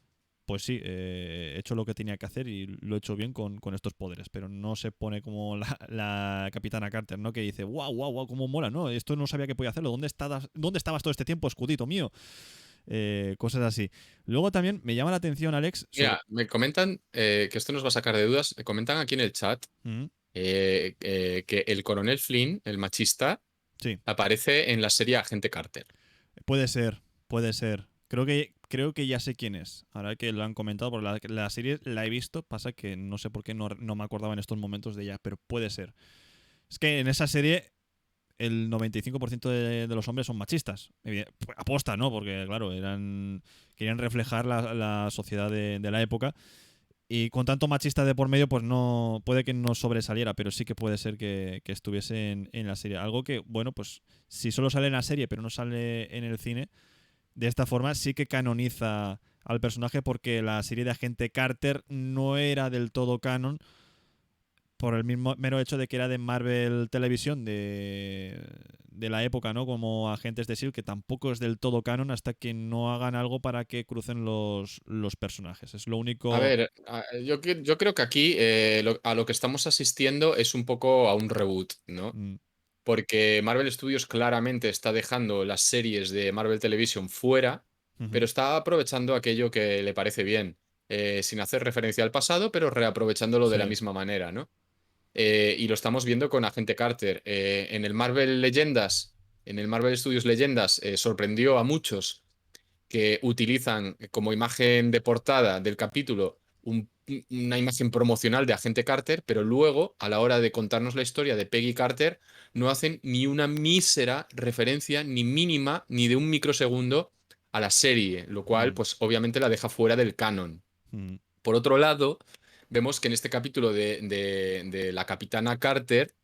Speaker 3: pues sí, he hecho lo que tenía que hacer y lo he hecho bien con estos poderes. Pero no se pone como la Capitana Carter, ¿no? Que dice, wow, wow, wow, cómo mola, ¿no? Esto no sabía que podía hacerlo. ¿Dónde estabas todo este tiempo, escudito mío? Cosas así. Luego también me llama la atención, Alex.
Speaker 4: Mira, me comentan, que esto nos va a sacar de dudas, me comentan aquí en el chat
Speaker 3: Mm,
Speaker 4: que el coronel Flynn, el machista,
Speaker 3: sí,
Speaker 4: aparece en la serie Agente Carter.
Speaker 3: puede ser, puede ser. Creo que ya sé quién es. Ahora que lo han comentado, porque la serie la he visto, pasa que no sé por qué no me acordaba en estos momentos de ella, pero puede ser. Es que en esa serie el 95% de los hombres son machistas. Aposta, ¿no? Porque, claro, querían reflejar la sociedad de la época. Y con tanto machista de por medio, pues no puede que no sobresaliera, pero sí que puede ser que estuviese en la serie. Algo que, bueno, pues si solo sale en la serie, pero no sale en el cine, de esta forma sí que canoniza al personaje, porque la serie de Agente Carter no era del todo canon por el mismo mero hecho de que era de Marvel Televisión de la época, ¿no? Como Agentes de S.H.I.E.L.D., que tampoco es del todo canon hasta que no hagan algo para que crucen los personajes. Es lo único...
Speaker 4: A ver, yo creo que aquí a lo que estamos asistiendo es un poco a un reboot, ¿no?
Speaker 3: Mm,
Speaker 4: Porque Marvel Studios claramente está dejando las series de Marvel Television fuera,
Speaker 3: ujú,
Speaker 4: pero está aprovechando aquello que le parece bien, sin hacer referencia al pasado, pero reaprovechándolo de la
Speaker 3: sí.
Speaker 4: misma manera, ¿no? Y lo estamos viendo con Agente Carter. En el Marvel Leyendas, en el Marvel Studios Leyendas, sorprendió a muchos que utilizan como imagen de portada del capítulo una imagen promocional de Agente Carter, pero luego, a la hora de contarnos la historia de Peggy Carter, no hacen ni una mísera referencia, ni mínima, ni de un microsegundo a la serie, lo cual,
Speaker 3: Mm,
Speaker 4: pues obviamente la deja fuera del canon.
Speaker 3: mm,
Speaker 4: Por otro lado, vemos que en este capítulo de la Capitana Carter,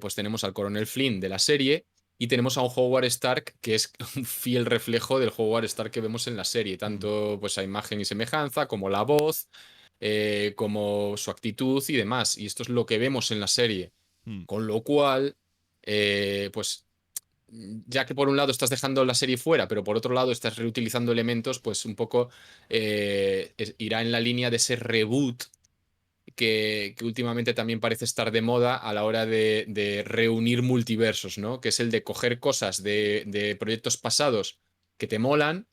Speaker 4: pues tenemos al Coronel Flynn de la serie y tenemos a un Howard Stark que es un fiel reflejo del Howard Stark que vemos en la serie,
Speaker 3: mm,
Speaker 4: tanto pues a imagen y semejanza, como la voz, como su actitud y demás. Y esto es lo que vemos en la serie.
Speaker 3: mm.
Speaker 4: Con lo cual, pues ya que por un lado estás dejando la serie fuera, pero por otro lado estás reutilizando elementos, pues un poco irá en la línea de ese reboot que últimamente también parece estar de moda a la hora de reunir multiversos, ¿no? Que es el de coger cosas de proyectos pasados que te molan,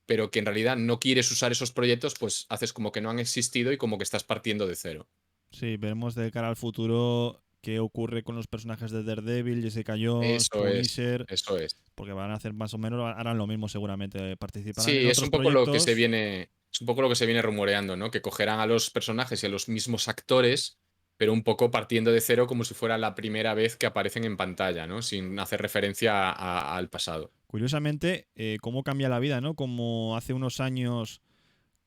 Speaker 4: pero que en realidad no quieres usar esos proyectos, pues haces como que no han existido y como que estás partiendo de cero.
Speaker 3: Sí, veremos de cara al futuro qué ocurre con los personajes de Daredevil, Jessica Jones,
Speaker 4: Eso es,
Speaker 3: Punisher,
Speaker 4: eso es.
Speaker 3: porque van a hacer más o menos, harán lo mismo seguramente, participarán en
Speaker 4: Sí, es
Speaker 3: otros
Speaker 4: un poco lo que se
Speaker 3: proyectos.
Speaker 4: viene, es un poco lo que se viene rumoreando, ¿no? Que cogerán a los personajes y a los mismos actores, pero un poco partiendo de cero como si fuera la primera vez que aparecen en pantalla, ¿no? Sin hacer referencia al pasado.
Speaker 3: Curiosamente, cómo cambia la vida, ¿no? Como hace unos años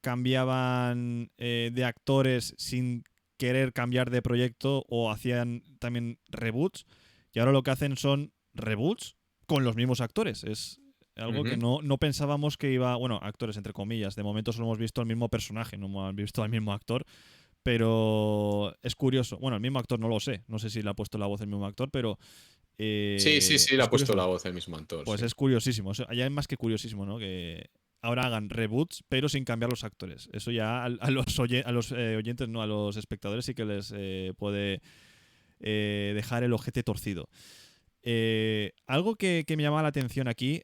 Speaker 3: cambiaban de actores sin querer cambiar de proyecto o hacían también reboots, y ahora lo que hacen son reboots con los mismos actores. Es algo que
Speaker 4: Ujú.
Speaker 3: no pensábamos que iba, bueno, actores entre comillas, de momento solo hemos visto al mismo personaje, no hemos visto al mismo actor, Pero es curioso. Bueno, el mismo actor no lo sé. No sé si le ha puesto la voz el mismo actor, pero
Speaker 4: Sí, le
Speaker 3: es
Speaker 4: ha puesto la
Speaker 3: curioso.
Speaker 4: voz el mismo actor,
Speaker 3: Pues
Speaker 4: sí.
Speaker 3: es curiosísimo. Ya es más que curiosísimo, ¿no? Que ahora hagan reboots, pero sin cambiar los actores. Eso ya a los, oyentes, no, a los espectadores sí que les puede dejar el ojete torcido. Algo que me llama la atención aquí,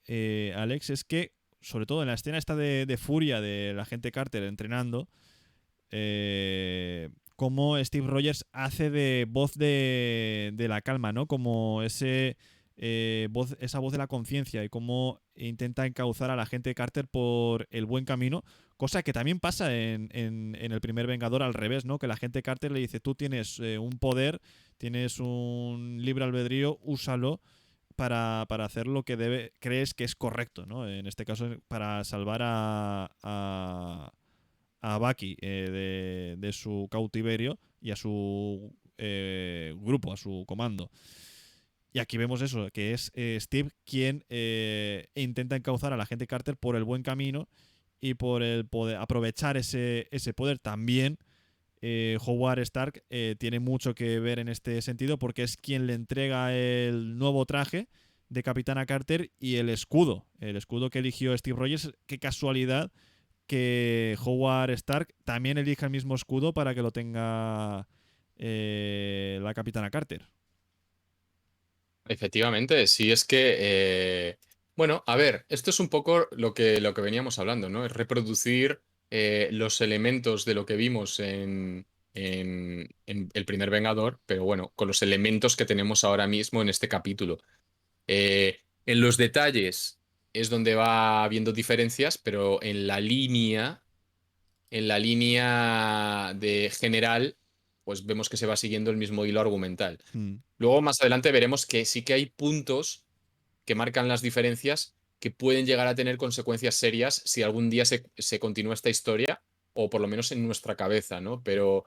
Speaker 3: Alex, es que, sobre todo en la escena esta de furia de la agente Carter entrenando, cómo Steve Rogers hace de voz de la calma, ¿no? Como esa voz de la conciencia y cómo intenta encauzar a la agente Carter por el buen camino, cosa que también pasa en el primer Vengador al revés, ¿no? Que la agente Carter le dice, tú tienes un poder, tienes un libre albedrío, úsalo para hacer lo que crees que es correcto, ¿no? En este caso, para salvar a Bucky de su cautiverio y a su grupo, a su comando. Y aquí vemos eso, que es Steve quien intenta encauzar a la agente Carter por el buen camino y por el poder aprovechar ese poder. También Howard Stark tiene mucho que ver en este sentido porque es quien le entrega el nuevo traje de Capitana Carter y el escudo que eligió Steve Rogers. Qué casualidad que Howard Stark también elija el mismo escudo para que lo tenga la Capitana Carter.
Speaker 4: Efectivamente, sí, es que, bueno, a ver, esto es un poco lo que veníamos hablando, ¿no? Es reproducir los elementos de lo que vimos en el primer Vengador, pero bueno, con los elementos que tenemos ahora mismo en este capítulo. En los detalles es donde va habiendo diferencias, pero en la línea de general, pues vemos que se va siguiendo el mismo hilo argumental.
Speaker 3: Mm.
Speaker 4: Luego, más adelante, veremos que sí que hay puntos que marcan las diferencias que pueden llegar a tener consecuencias serias si algún día se continúa esta historia, o por lo menos en nuestra cabeza, ¿no? Pero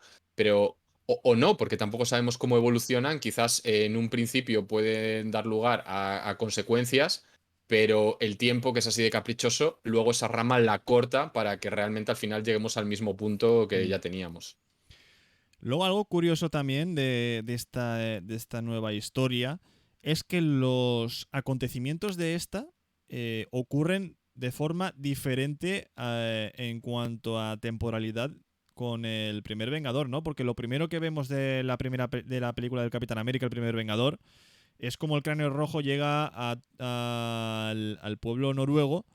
Speaker 4: o no, porque tampoco sabemos cómo evolucionan. Quizás en un principio pueden dar lugar a consecuencias, pero el tiempo, que es así de caprichoso, luego esa rama la corta para que realmente al final lleguemos al mismo punto que
Speaker 3: Mm.
Speaker 4: ya teníamos.
Speaker 3: Luego, algo curioso también de esta nueva historia es que los acontecimientos de esta ocurren de forma diferente en cuanto a temporalidad con el primer Vengador, ¿no? Porque lo primero que vemos de la película del Capitán América, el primer Vengador, es como el Cráneo Rojo llega al pueblo noruego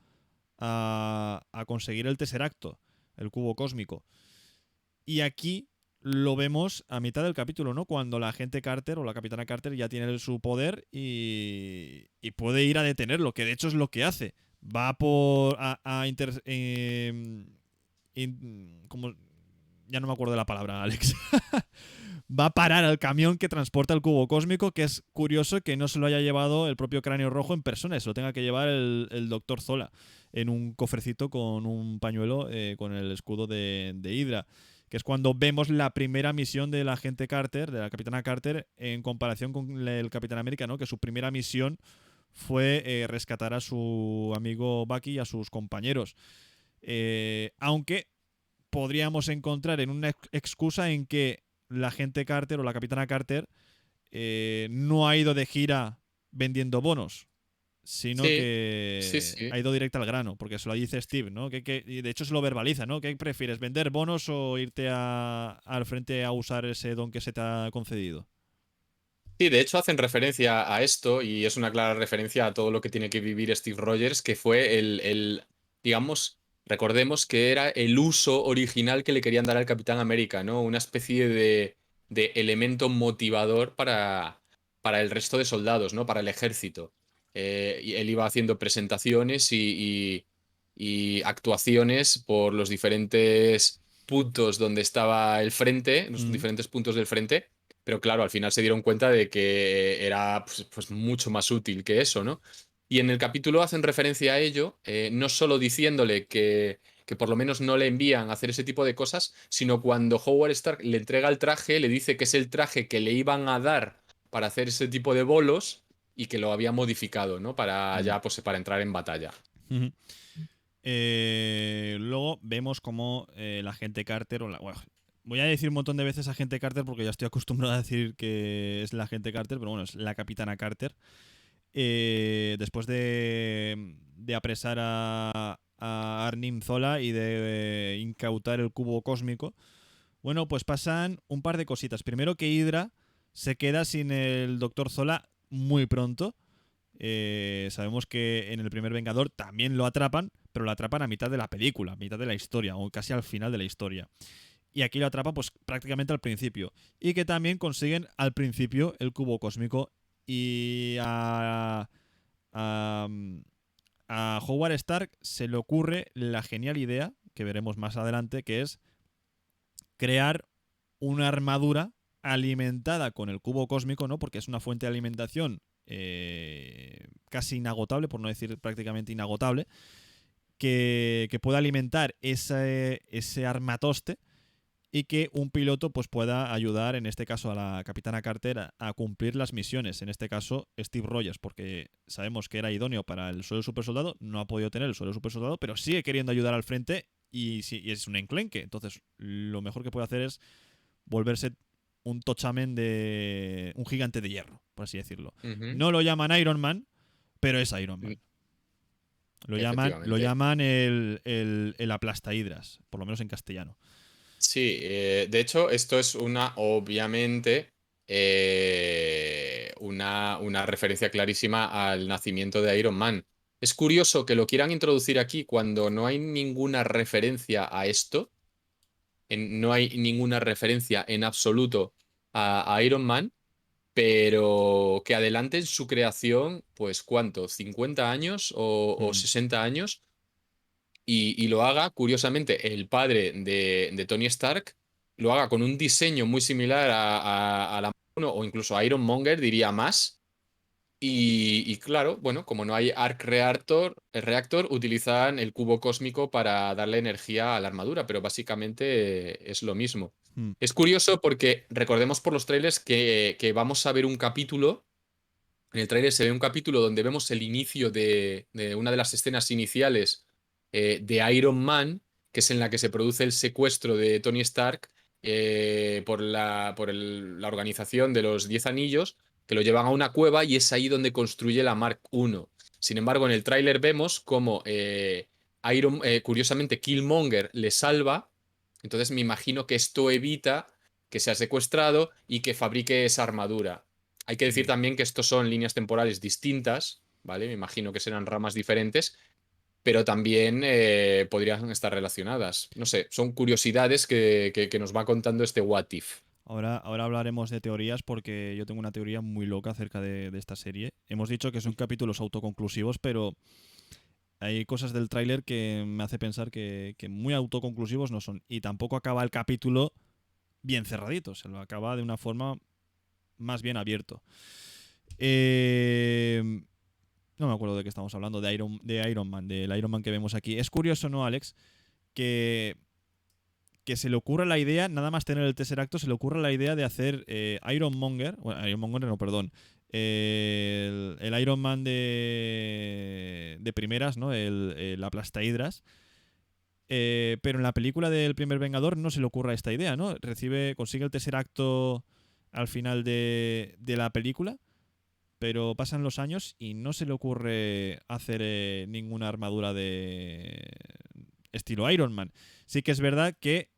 Speaker 3: a conseguir el Tesseracto, el cubo cósmico. Y aquí lo vemos a mitad del capítulo, ¿no? Cuando la agente Carter o la Capitana Carter ya tiene su poder y puede ir a detenerlo, que de hecho es lo que hace. Va como ya no me acuerdo de la palabra, Alex. Va a parar al camión que transporta el cubo cósmico, que es curioso que no se lo haya llevado el propio Cráneo Rojo en persona, eso lo tenga que llevar el Dr. Zola en un cofrecito con un pañuelo con el escudo de Hydra, que es cuando vemos la primera misión de la agente Carter, de la Capitana Carter, en comparación con el Capitán América, ¿no? Que su primera misión fue rescatar a su amigo Bucky y a sus compañeros. Aunque podríamos encontrar en una excusa en que la agente Carter o la Capitana Carter no ha ido de gira vendiendo bonos, sino
Speaker 4: Sí, sí,
Speaker 3: que
Speaker 4: sí.
Speaker 3: ha ido directo al grano, porque se lo dice Steve, ¿no? Y de hecho se lo verbaliza, ¿no? ¿Qué prefieres, vender bonos o irte al frente a usar ese don que se te ha concedido?
Speaker 4: Sí, de hecho hacen referencia a esto y es una clara referencia a todo lo que tiene que vivir Steve Rogers, que fue digamos, recordemos que era el uso original que le querían dar al Capitán América, ¿no? Una especie de elemento motivador para el resto de soldados, ¿no? Para el ejército. Y él iba haciendo presentaciones y actuaciones por los diferentes puntos donde estaba el frente, los
Speaker 3: Mm.
Speaker 4: diferentes puntos del frente, pero claro, al final se dieron cuenta de que era pues mucho más útil que eso, ¿no? Y en el capítulo hacen referencia a ello, no solo diciéndole que por lo menos no le envían a hacer ese tipo de cosas, sino cuando Howard Stark le entrega el traje, le dice que es el traje que le iban a dar para hacer ese tipo de bolos y que lo había modificado, ¿no? Para
Speaker 3: Mm.
Speaker 4: ya, pues para entrar en batalla.
Speaker 3: Luego vemos como la agente Carter, bueno, voy a decir un montón de veces agente Carter porque ya estoy acostumbrado a decir que es la agente Carter, pero bueno, es la capitana Carter. Después de apresar a Arnim Zola y de incautar el cubo cósmico, bueno, pues pasan un par de cositas. Primero que Hydra se queda sin el Dr. Zola muy pronto. Sabemos que en el primer Vengador también lo atrapan, pero lo atrapan a mitad de la película, a mitad de la historia, o casi al final de la historia. Y aquí lo atrapan pues prácticamente al principio. Y que también consiguen al principio el cubo cósmico. Y a Howard Stark se le ocurre la genial idea, que veremos más adelante, que es crear una armadura alimentada con el cubo cósmico, ¿no? Porque es una fuente de alimentación casi inagotable, por no decir prácticamente inagotable, que pueda alimentar ese armatoste y que un piloto pues pueda ayudar, en este caso a la capitana Carter, a cumplir las misiones. En este caso Steve Rogers, porque sabemos que era idóneo para el suelo super soldado, no ha podido tener el suelo super soldado, pero sigue queriendo ayudar al frente y es un enclenque. Entonces lo mejor que puede hacer es volverse un tochamen de un gigante de hierro, por así decirlo. No lo llaman Iron Man, pero es Iron Man. Lo llaman el aplastahidras, por lo menos en castellano.
Speaker 4: Sí, de hecho, esto es obviamente, una referencia clarísima al nacimiento de Iron Man. Es curioso que lo quieran introducir aquí cuando no hay ninguna referencia a esto, no hay ninguna referencia en absoluto a Iron Man, pero que adelanten su creación, pues ¿cuánto? ¿50 años o 60 años? Y lo haga, curiosamente, el padre de Tony Stark lo haga con un diseño muy similar a la 1 o incluso a Iron Monger, diría más. Y claro, bueno, como no hay Arc Reactor, utilizan el cubo cósmico para darle energía a la armadura, pero básicamente es lo mismo. Es curioso porque recordemos por los trailers que vamos a ver un capítulo. En el tráiler se ve un capítulo donde vemos el inicio de una de las escenas iniciales de Iron Man, que es en la que se produce el secuestro de Tony Stark por la organización de los 10 Anillos, que lo llevan a una cueva y es ahí donde construye la Mark I. Sin embargo, en el tráiler vemos como curiosamente, Killmonger le salva. Entonces me imagino que esto evita que sea secuestrado y que fabrique esa armadura. Hay que decir también que estos son líneas temporales distintas, ¿vale? Me imagino que serán ramas diferentes, pero también podrían estar relacionadas. No sé, son curiosidades que nos va contando este What If.
Speaker 3: Ahora hablaremos de teorías porque yo tengo una teoría muy loca acerca de esta serie. Hemos dicho que son capítulos autoconclusivos, pero hay cosas del tráiler que me hace pensar que muy autoconclusivos no son. Y tampoco acaba el capítulo bien cerradito, se lo acaba de una forma más bien abierto. No me acuerdo de qué estamos hablando, de Iron Man, del Iron Man que vemos aquí. Es curioso, ¿no, Alex? Que se le ocurra la idea, nada más tener el Tesseracto, se le ocurra la idea de hacer Iron Monger, bueno, Iron Monger no, perdón, el Iron Man de primeras, ¿no? El aplastahidras. Pero en la película del primer Vengador no se le ocurra esta idea, ¿no? Consigue el Tesseracto al final de la película, pero pasan los años y no se le ocurre hacer ninguna armadura de estilo Iron Man. Sí que es verdad que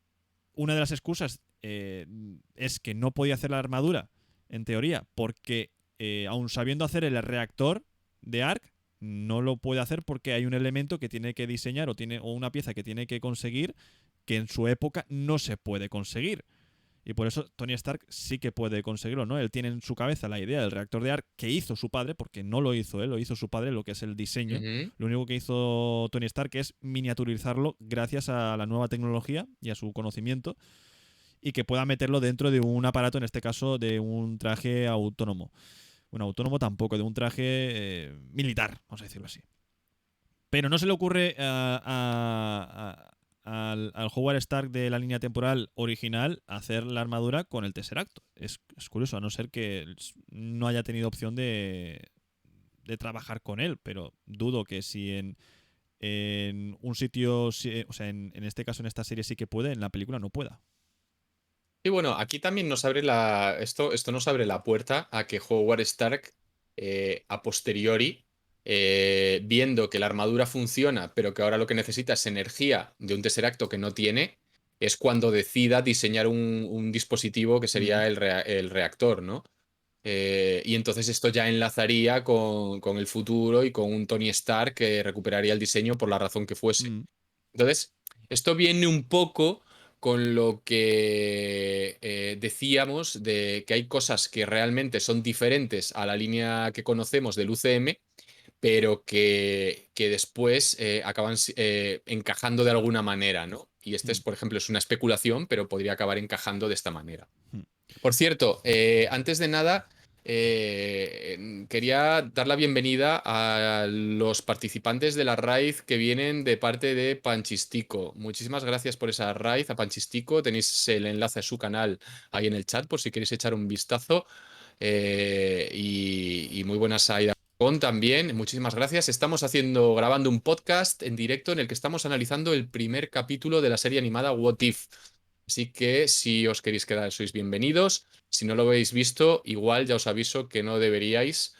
Speaker 3: una de las excusas es que no podía hacer la armadura, en teoría, porque aun sabiendo hacer el reactor de Arc, no lo puede hacer porque hay un elemento que tiene que diseñar o una pieza que tiene que conseguir que en su época no se puede conseguir. Y por eso Tony Stark sí que puede conseguirlo, ¿no? Él tiene en su cabeza la idea del reactor de Arc que hizo su padre, porque no lo hizo él, lo hizo su padre, lo que es el diseño. Lo único que hizo Tony Stark es miniaturizarlo gracias a la nueva tecnología y a su conocimiento, y que pueda meterlo dentro de un aparato, en este caso de un traje autónomo. Bueno, autónomo tampoco, de un traje militar, vamos a decirlo así. Pero no se le ocurre al Howard Stark de la línea temporal original hacer la armadura con el Tesseracto. Es curioso, a no ser que no haya tenido opción de trabajar con él, pero dudo que si en un sitio, o sea, en este caso en esta serie sí que puede, en la película no pueda.
Speaker 4: Y bueno, aquí también nos abre esto nos abre la puerta a que Howard Stark, a posteriori, viendo que la armadura funciona, pero que ahora lo que necesita es energía de un Tesseracto que no tiene, es cuando decida diseñar un dispositivo que
Speaker 3: Mm,
Speaker 4: sería el reactor, ¿no? Y entonces esto ya enlazaría con el futuro y con un Tony Stark que recuperaría el diseño por la razón que fuese.
Speaker 3: mm,
Speaker 4: Entonces, esto viene un poco con lo que decíamos de que hay cosas que realmente son diferentes a la línea que conocemos del UCM, pero que después acaban encajando de alguna manera, ¿no? Y este es,
Speaker 3: mm,
Speaker 4: por ejemplo, es una especulación, pero podría acabar encajando de esta manera.
Speaker 3: mm.
Speaker 4: Por cierto, antes de nada, quería dar la bienvenida a los participantes de la raid que vienen de parte de Panchistico. Muchísimas gracias por esa raid a Panchistico. Tenéis el enlace a su canal ahí en el chat por si queréis echar un vistazo. Y muy buenas a Con también. Muchísimas gracias. Estamos grabando un podcast en directo en el que estamos analizando el primer capítulo de la serie animada What If. Así que si os queréis quedar, sois bienvenidos. Si no lo habéis visto, igual ya os aviso que no deberíais,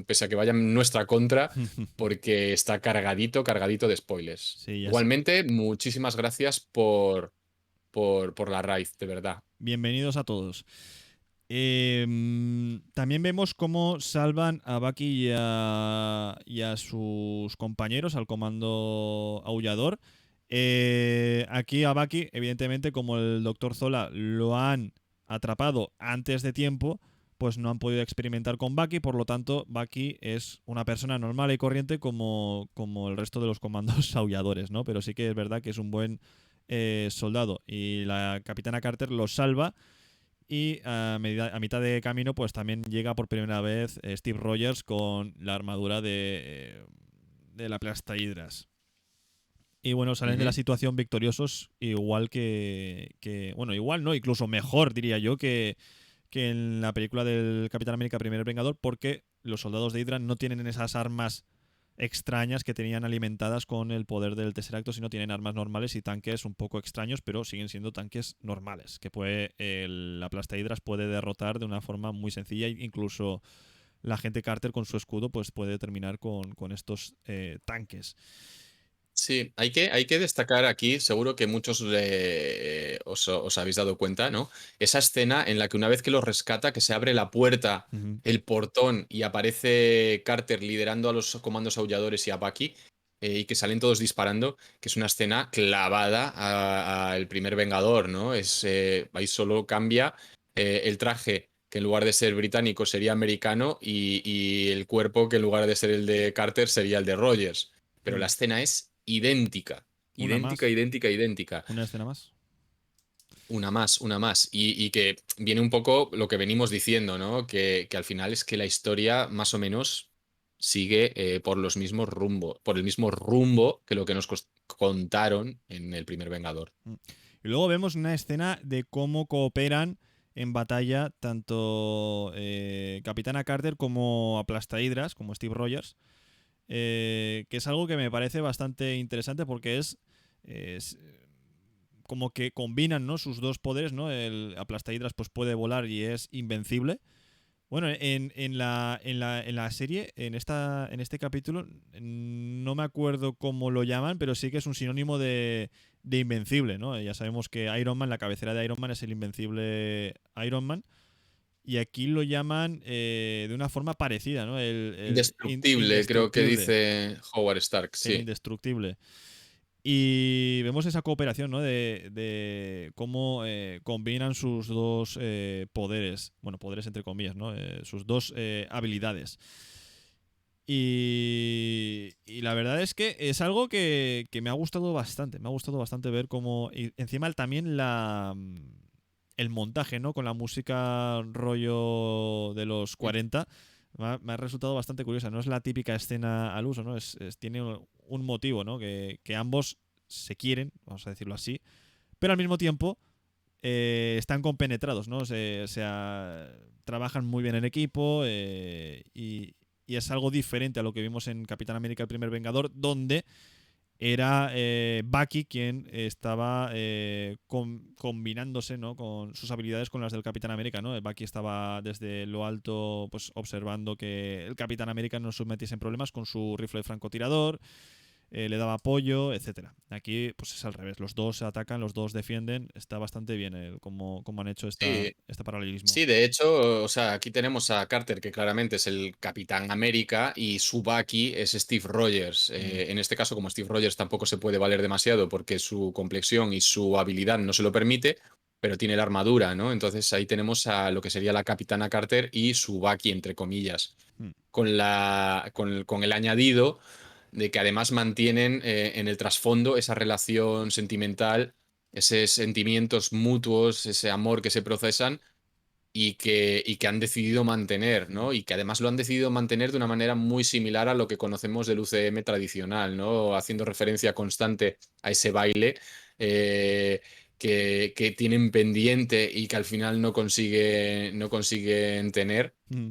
Speaker 4: pese a que vaya en nuestra contra, porque está cargadito, cargadito de spoilers.
Speaker 3: Sí, ya sé.
Speaker 4: Igualmente, muchísimas gracias por la raid, de verdad.
Speaker 3: Bienvenidos a todos. También vemos cómo salvan a Bucky y a sus compañeros, al comando aullador. Aquí a Bucky, evidentemente, como el Dr. Zola lo han atrapado antes de tiempo, pues no han podido experimentar con Bucky, por lo tanto, Bucky es una persona normal y corriente como el resto de los comandos aulladores, ¿no? Pero sí que es verdad que es un buen soldado. Y la Capitana Carter lo salva. Y a mitad de camino, pues también llega por primera vez Steve Rogers con la armadura de la Plastahidras. Y bueno, salen de la
Speaker 4: Ujú.
Speaker 3: situación victoriosos, igual bueno, igual no, incluso mejor, diría yo, que en la película del Capitán América Primer Vengador, porque los soldados de Hydra no tienen esas armas extrañas que tenían alimentadas con el poder del Tesseracto, sino tienen armas normales y tanques un poco extraños, pero siguen siendo tanques normales, que la Plastahidras puede derrotar de una forma muy sencilla, e incluso la agente Carter con su escudo pues puede terminar con estos tanques.
Speaker 4: Sí, hay que destacar aquí, seguro que muchos os habéis dado cuenta, ¿no? Esa escena en la que una vez que lo rescata, que se abre la puerta,
Speaker 3: Ujú.
Speaker 4: el portón y aparece Carter liderando a los comandos aulladores y a Bucky, y que salen todos disparando, que es una escena clavada al primer Vengador, ¿no? Ahí solo cambia el traje, que en lugar de ser británico sería americano, y el cuerpo, que en lugar de ser el de Carter sería el de Rogers. Pero la
Speaker 3: Mm.
Speaker 4: escena es idéntica,
Speaker 3: Una
Speaker 4: idéntica,
Speaker 3: más,
Speaker 4: idéntica, idéntica.
Speaker 3: una escena más.
Speaker 4: Una más, una más. Y que viene un poco lo que venimos diciendo, ¿no? Que al final es que la historia más o menos sigue por el mismo rumbo que lo que nos contaron en el primer Vengador.
Speaker 3: Mm. Y luego vemos una escena de cómo cooperan en batalla tanto Capitana Carter como Aplastahidras, como Steve Rogers, que es algo que me parece bastante interesante porque es como que combinan, ¿no?, sus dos poderes, ¿no? El Aplastahidras pues puede volar y es invencible. Bueno, en la serie, en este capítulo, no me acuerdo cómo lo llaman, pero sí que es un sinónimo de invencible, ¿no? Ya sabemos que Iron Man, la cabecera de Iron Man es el invencible Iron Man. Y aquí lo llaman de una forma parecida, ¿no?
Speaker 4: Indestructible, creo que
Speaker 3: Indestructible.
Speaker 4: dice Howard Stark,
Speaker 3: El
Speaker 4: sí.
Speaker 3: indestructible. Y vemos esa cooperación, ¿no? De cómo combinan sus dos poderes. Bueno, poderes entre comillas, ¿no? Sus dos habilidades. Y la verdad es que es algo que me ha gustado bastante. Me ha gustado bastante ver cómo. Y encima también el montaje, ¿no? Con la música rollo de los 40. Me ha resultado bastante curiosa. No es la típica escena al uso, ¿no? Tiene un motivo, ¿no? Que ambos se quieren, vamos a decirlo así, pero al mismo tiempo están compenetrados, ¿no? Trabajan muy bien en equipo y es algo diferente a lo que vimos en Capitán América el primer Vengador, donde era Bucky quien estaba combinándose, ¿no?, con sus habilidades con las del Capitán América, ¿no? Bucky estaba desde lo alto pues observando que el Capitán América no se sometiese en problemas con su rifle de francotirador, le daba apoyo, etcétera. Aquí pues es al revés, los dos se atacan, los dos defienden, está bastante bien cómo han hecho
Speaker 4: Sí,
Speaker 3: este paralelismo.
Speaker 4: sí, de hecho, o sea, aquí tenemos a Carter, que claramente es el Capitán América, y su Bucky es Steve Rogers. En este caso, como Steve Rogers tampoco se puede valer demasiado porque su complexión y su habilidad no se lo permite, pero tiene la armadura, ¿no? Entonces ahí tenemos a lo que sería la Capitana Carter y su Bucky, entre comillas,
Speaker 3: Mm.
Speaker 4: con el añadido de que además mantienen en el trasfondo esa relación sentimental, esos sentimientos mutuos, ese amor que se procesan y que han decidido mantener, ¿no? Y que además lo han decidido mantener de una manera muy similar a lo que conocemos del UCM tradicional, ¿no? Haciendo referencia constante a ese baile que tienen pendiente y que al final no consiguen tener.
Speaker 3: Mm.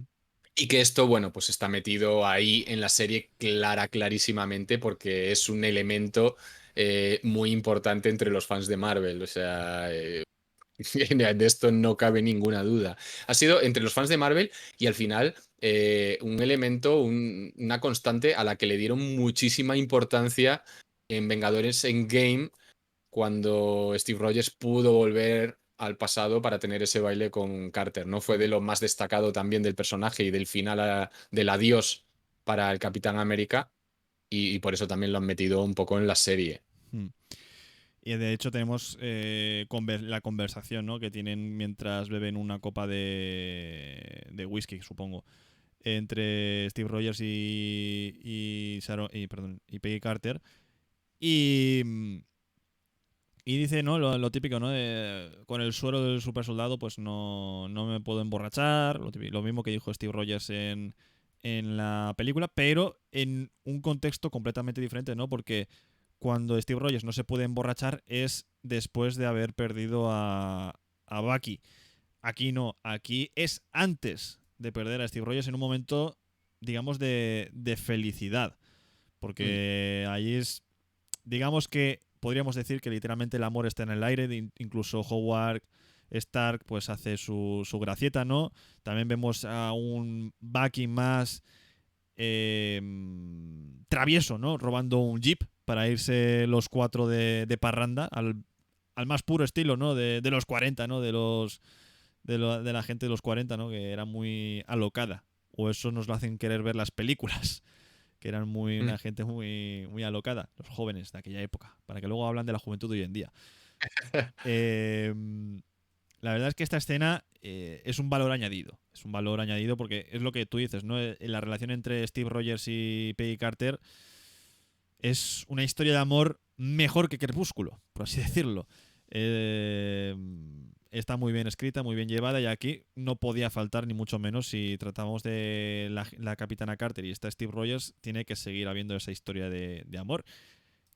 Speaker 4: Y que esto, bueno, pues está metido ahí en la serie clarísimamente porque es un elemento muy importante entre los fans de Marvel. O sea, de esto no cabe ninguna duda. Ha sido entre los fans de Marvel y al final un elemento, una constante a la que le dieron muchísima importancia en Vengadores Endgame cuando Steve Rogers pudo volver al pasado para tener ese baile con Carter, ¿no? Fue de lo más destacado también del personaje y del final del adiós para el Capitán América y por eso también lo han metido un poco en la serie.
Speaker 3: Mm. Y de hecho tenemos la conversación, ¿no?, que tienen mientras beben una copa de whisky, supongo, entre Steve Rogers y Peggy Carter. Y dice, ¿no?, lo típico, ¿no?, con el suero del super soldado pues no me puedo emborrachar, lo mismo que dijo Steve Rogers en la película, pero en un contexto completamente diferente, ¿no? Porque cuando Steve Rogers no se puede emborrachar es después de haber perdido a Bucky. Aquí no, aquí es antes de perder a Steve Rogers en un momento, digamos, de felicidad.
Speaker 4: Mm.
Speaker 3: Porque ahí es, digamos que podríamos decir que literalmente el amor está en el aire, incluso Howard Stark pues hace su gracieta, ¿no? También vemos a un Bucky más travieso, ¿no? Robando un jeep para irse los cuatro de parranda al más puro estilo, ¿no? De los 40, ¿no? De la gente de los 40, ¿no? Que era muy alocada. O eso nos lo hacen querer ver las películas, que eran
Speaker 4: Mm.
Speaker 3: una gente muy alocada, los jóvenes de aquella época, para que luego hablan de la juventud de hoy en día. La verdad es que esta escena es un valor añadido. Es un valor añadido porque es lo que tú dices, ¿no? La relación entre Steve Rogers y Peggy Carter es una historia de amor mejor que Crepúsculo, por así decirlo. Está muy bien escrita, muy bien llevada, y aquí no podía faltar, ni mucho menos, si tratamos de la Capitana Carter y está Steve Rogers, tiene que seguir habiendo esa historia de amor.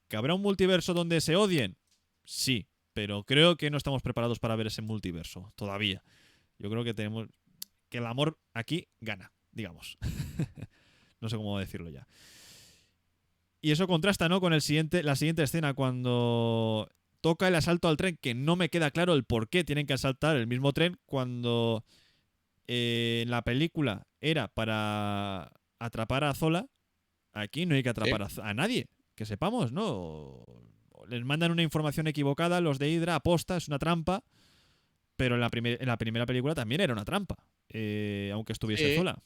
Speaker 3: ¿Que habrá un multiverso donde se odien? Sí, pero creo que no estamos preparados para ver ese multiverso todavía. Yo creo que tenemos que el amor aquí gana, digamos. No sé cómo decirlo ya. Y eso contrasta, ¿no?, con la siguiente escena, cuando toca el asalto al tren, que no me queda claro el por qué tienen que asaltar el mismo tren cuando en la película era para atrapar a Zola. Aquí no hay que
Speaker 4: Sí.
Speaker 3: atrapar a nadie, que sepamos, ¿no? Les mandan una información equivocada los de Hydra, aposta, es una trampa, pero en la primera película también era una trampa, aunque estuviese
Speaker 4: Sí.
Speaker 3: Zola.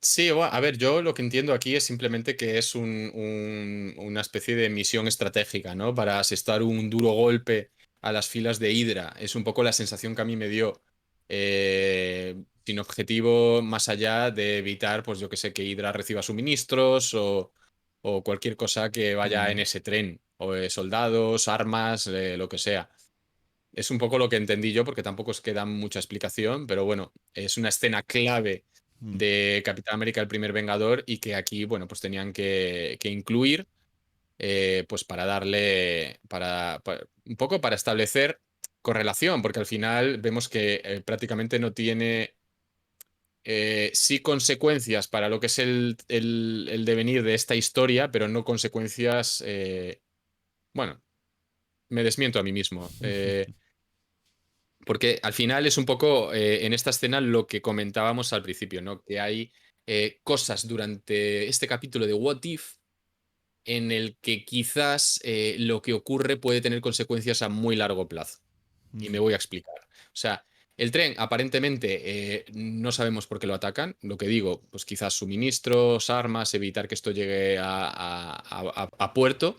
Speaker 4: Sí, a ver, yo lo que entiendo aquí es simplemente que es una especie de misión estratégica, ¿no? Para asestar un duro golpe a las filas de Hydra. Es un poco la sensación que a mí me dio. Sin objetivo más allá de evitar, pues yo que sé, que Hydra reciba suministros o cualquier cosa que vaya en
Speaker 3: Mm,
Speaker 4: ese tren. O soldados, armas, lo que sea. Es un poco lo que entendí yo, porque tampoco es que dan mucha explicación, pero bueno, es una escena clave
Speaker 3: mm,
Speaker 4: de Capitán América, el primer Vengador, y que aquí, bueno, pues tenían que incluir, pues para darle, un poco para establecer correlación, porque al final vemos que prácticamente no tiene sí consecuencias para lo que es el devenir de esta historia, pero no consecuencias Bueno, me desmiento a mí mismo. Porque al final es un poco en esta escena lo que comentábamos al principio, ¿no? Que hay cosas durante este capítulo de What If en el que quizás lo que ocurre puede tener consecuencias a muy largo plazo. Y me voy a explicar. O sea, el tren aparentemente no sabemos por qué lo atacan. Lo que digo, pues quizás suministros, armas, evitar que esto llegue a puerto.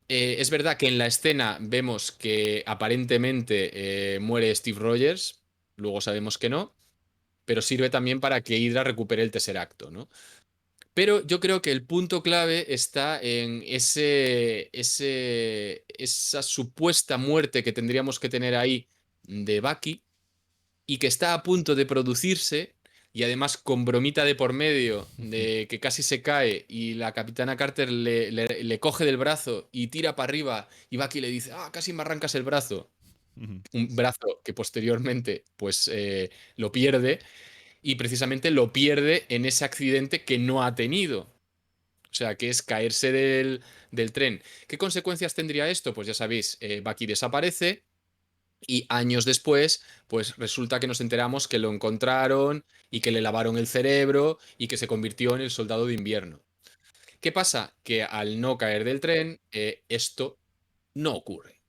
Speaker 4: Es verdad que en la escena vemos que aparentemente muere Steve Rogers, luego sabemos que no, pero sirve también para que Hydra recupere el Tesseracto, ¿no? Pero yo creo que el punto clave está en esa supuesta muerte que tendríamos que tener ahí de Bucky y que está a punto de producirse y además con bromita de por medio de que casi se cae y la capitana Carter le coge del brazo y tira para arriba y Bucky le dice, casi me arrancas el brazo. Un brazo que posteriormente pues lo pierde y precisamente lo pierde en ese accidente que no ha tenido. O sea, que es caerse del tren. ¿Qué consecuencias tendría esto? Pues ya sabéis, Bucky desaparece y años después, pues resulta que nos enteramos que lo encontraron y que le lavaron el cerebro y que se convirtió en el soldado de invierno. ¿Qué pasa? Que al no caer del tren, esto no ocurre.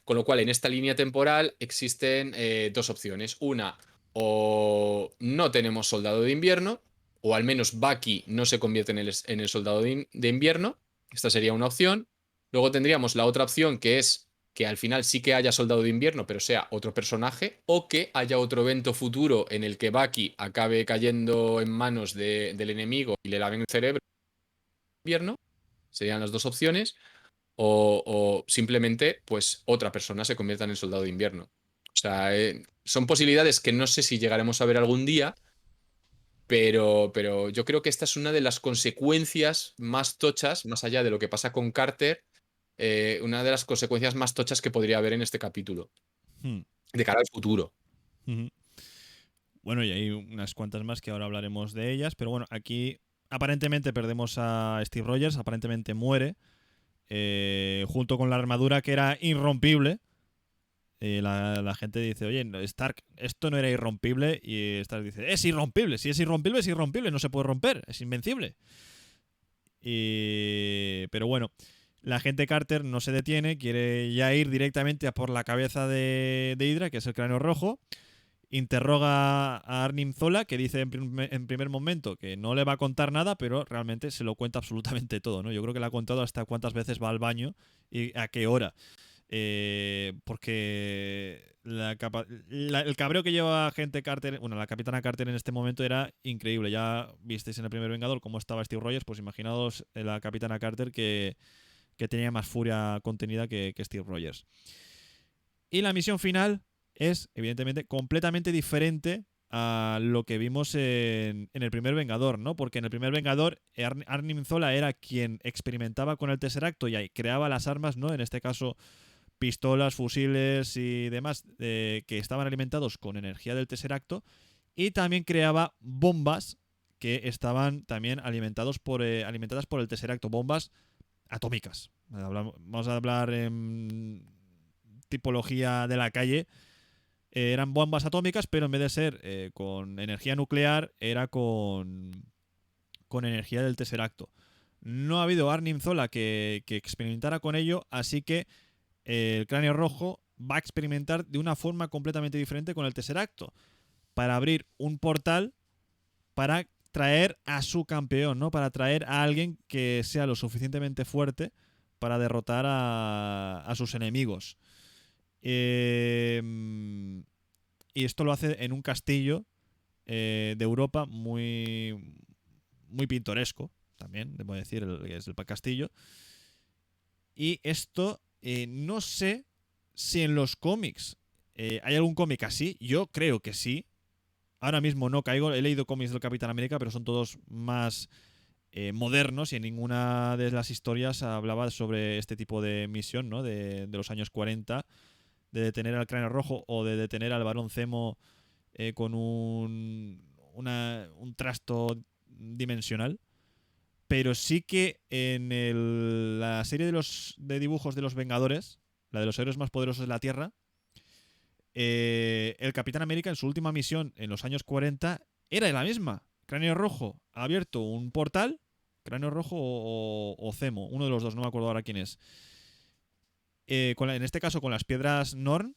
Speaker 4: Con lo cual, en esta línea temporal existen dos opciones. Una, o no tenemos soldado de invierno, o al menos Bucky no se convierte en el soldado de invierno. Esta sería una opción. Luego tendríamos la otra opción, que es que al final sí que haya soldado de invierno, pero sea otro personaje, o que haya otro evento futuro en el que Bucky acabe cayendo en manos del enemigo y le laven el cerebro de invierno. Serían las dos opciones o simplemente pues otra persona se convierta en el soldado de invierno. O sea, son posibilidades que no sé si llegaremos a ver algún día, pero yo creo que esta es una de las consecuencias más tochas, más allá de lo que pasa con Carter, una de las consecuencias más tochas que podría haber en este capítulo, de cara al futuro.
Speaker 3: Bueno, y hay unas cuantas más que ahora hablaremos de ellas, pero bueno, aquí aparentemente perdemos a Steve Rogers, aparentemente muere, junto con la armadura que era irrompible. La gente dice, oye, Stark, esto no era irrompible, y Stark dice, es irrompible, si es irrompible, no se puede romper, es invencible. Pero bueno, la agente Carter no se detiene, quiere ya ir directamente a por la cabeza de Hydra, que es el cráneo rojo. Interroga a Arnim Zola, que dice en primer momento que no le va a contar nada, pero realmente se lo cuenta absolutamente todo, ¿no? Yo creo que le ha contado hasta cuántas veces va al baño y a qué hora. Porque el cabreo que lleva agente Carter, bueno, la capitana Carter en este momento era increíble. Ya visteis en el primer Vengador cómo estaba Steve Rogers, pues imaginaos la capitana Carter que tenía más furia contenida que Steve Rogers. Y la misión final es, evidentemente, completamente diferente a lo que vimos en el primer Vengador, ¿no? Porque en el primer Vengador Arnim Zola era quien experimentaba con el Tesseracto y creaba las armas, ¿no? En este caso, pistolas, fusiles y demás que estaban alimentados con energía del Tesseracto, y también creaba bombas que estaban también alimentadas por el Tesseracto, bombas atómicas. Vamos a hablar en tipología de la calle. Eran bombas atómicas, pero en vez de ser con energía nuclear, era con energía del Tesseracto. No ha habido Arnim Zola que experimentara con ello, así que el cráneo rojo va a experimentar de una forma completamente diferente con el Tesseracto, para abrir un portal para traer a su campeón, ¿no? Para traer a alguien que sea lo suficientemente fuerte para derrotar a sus enemigos. Y esto lo hace en un castillo de Europa muy, muy pintoresco, también, debo decir, que es el castillo. Y esto, no sé si en los cómics hay algún cómic así. Yo creo que sí. Ahora mismo no caigo. He leído cómics del Capitán América, pero son todos más modernos, y en ninguna de las historias hablaba sobre este tipo de misión, ¿no? De los años 40, de detener al cráneo rojo o de detener al Barón Zemo con un trasto dimensional. Pero sí que en la serie de dibujos de los Vengadores, la de los héroes más poderosos de la Tierra, el Capitán América en su última misión en los años 40 era la misma. Cráneo Rojo ha abierto un portal, Cráneo Rojo o Zemo, uno de los dos, no me acuerdo ahora quién es. En este caso con las piedras Norn,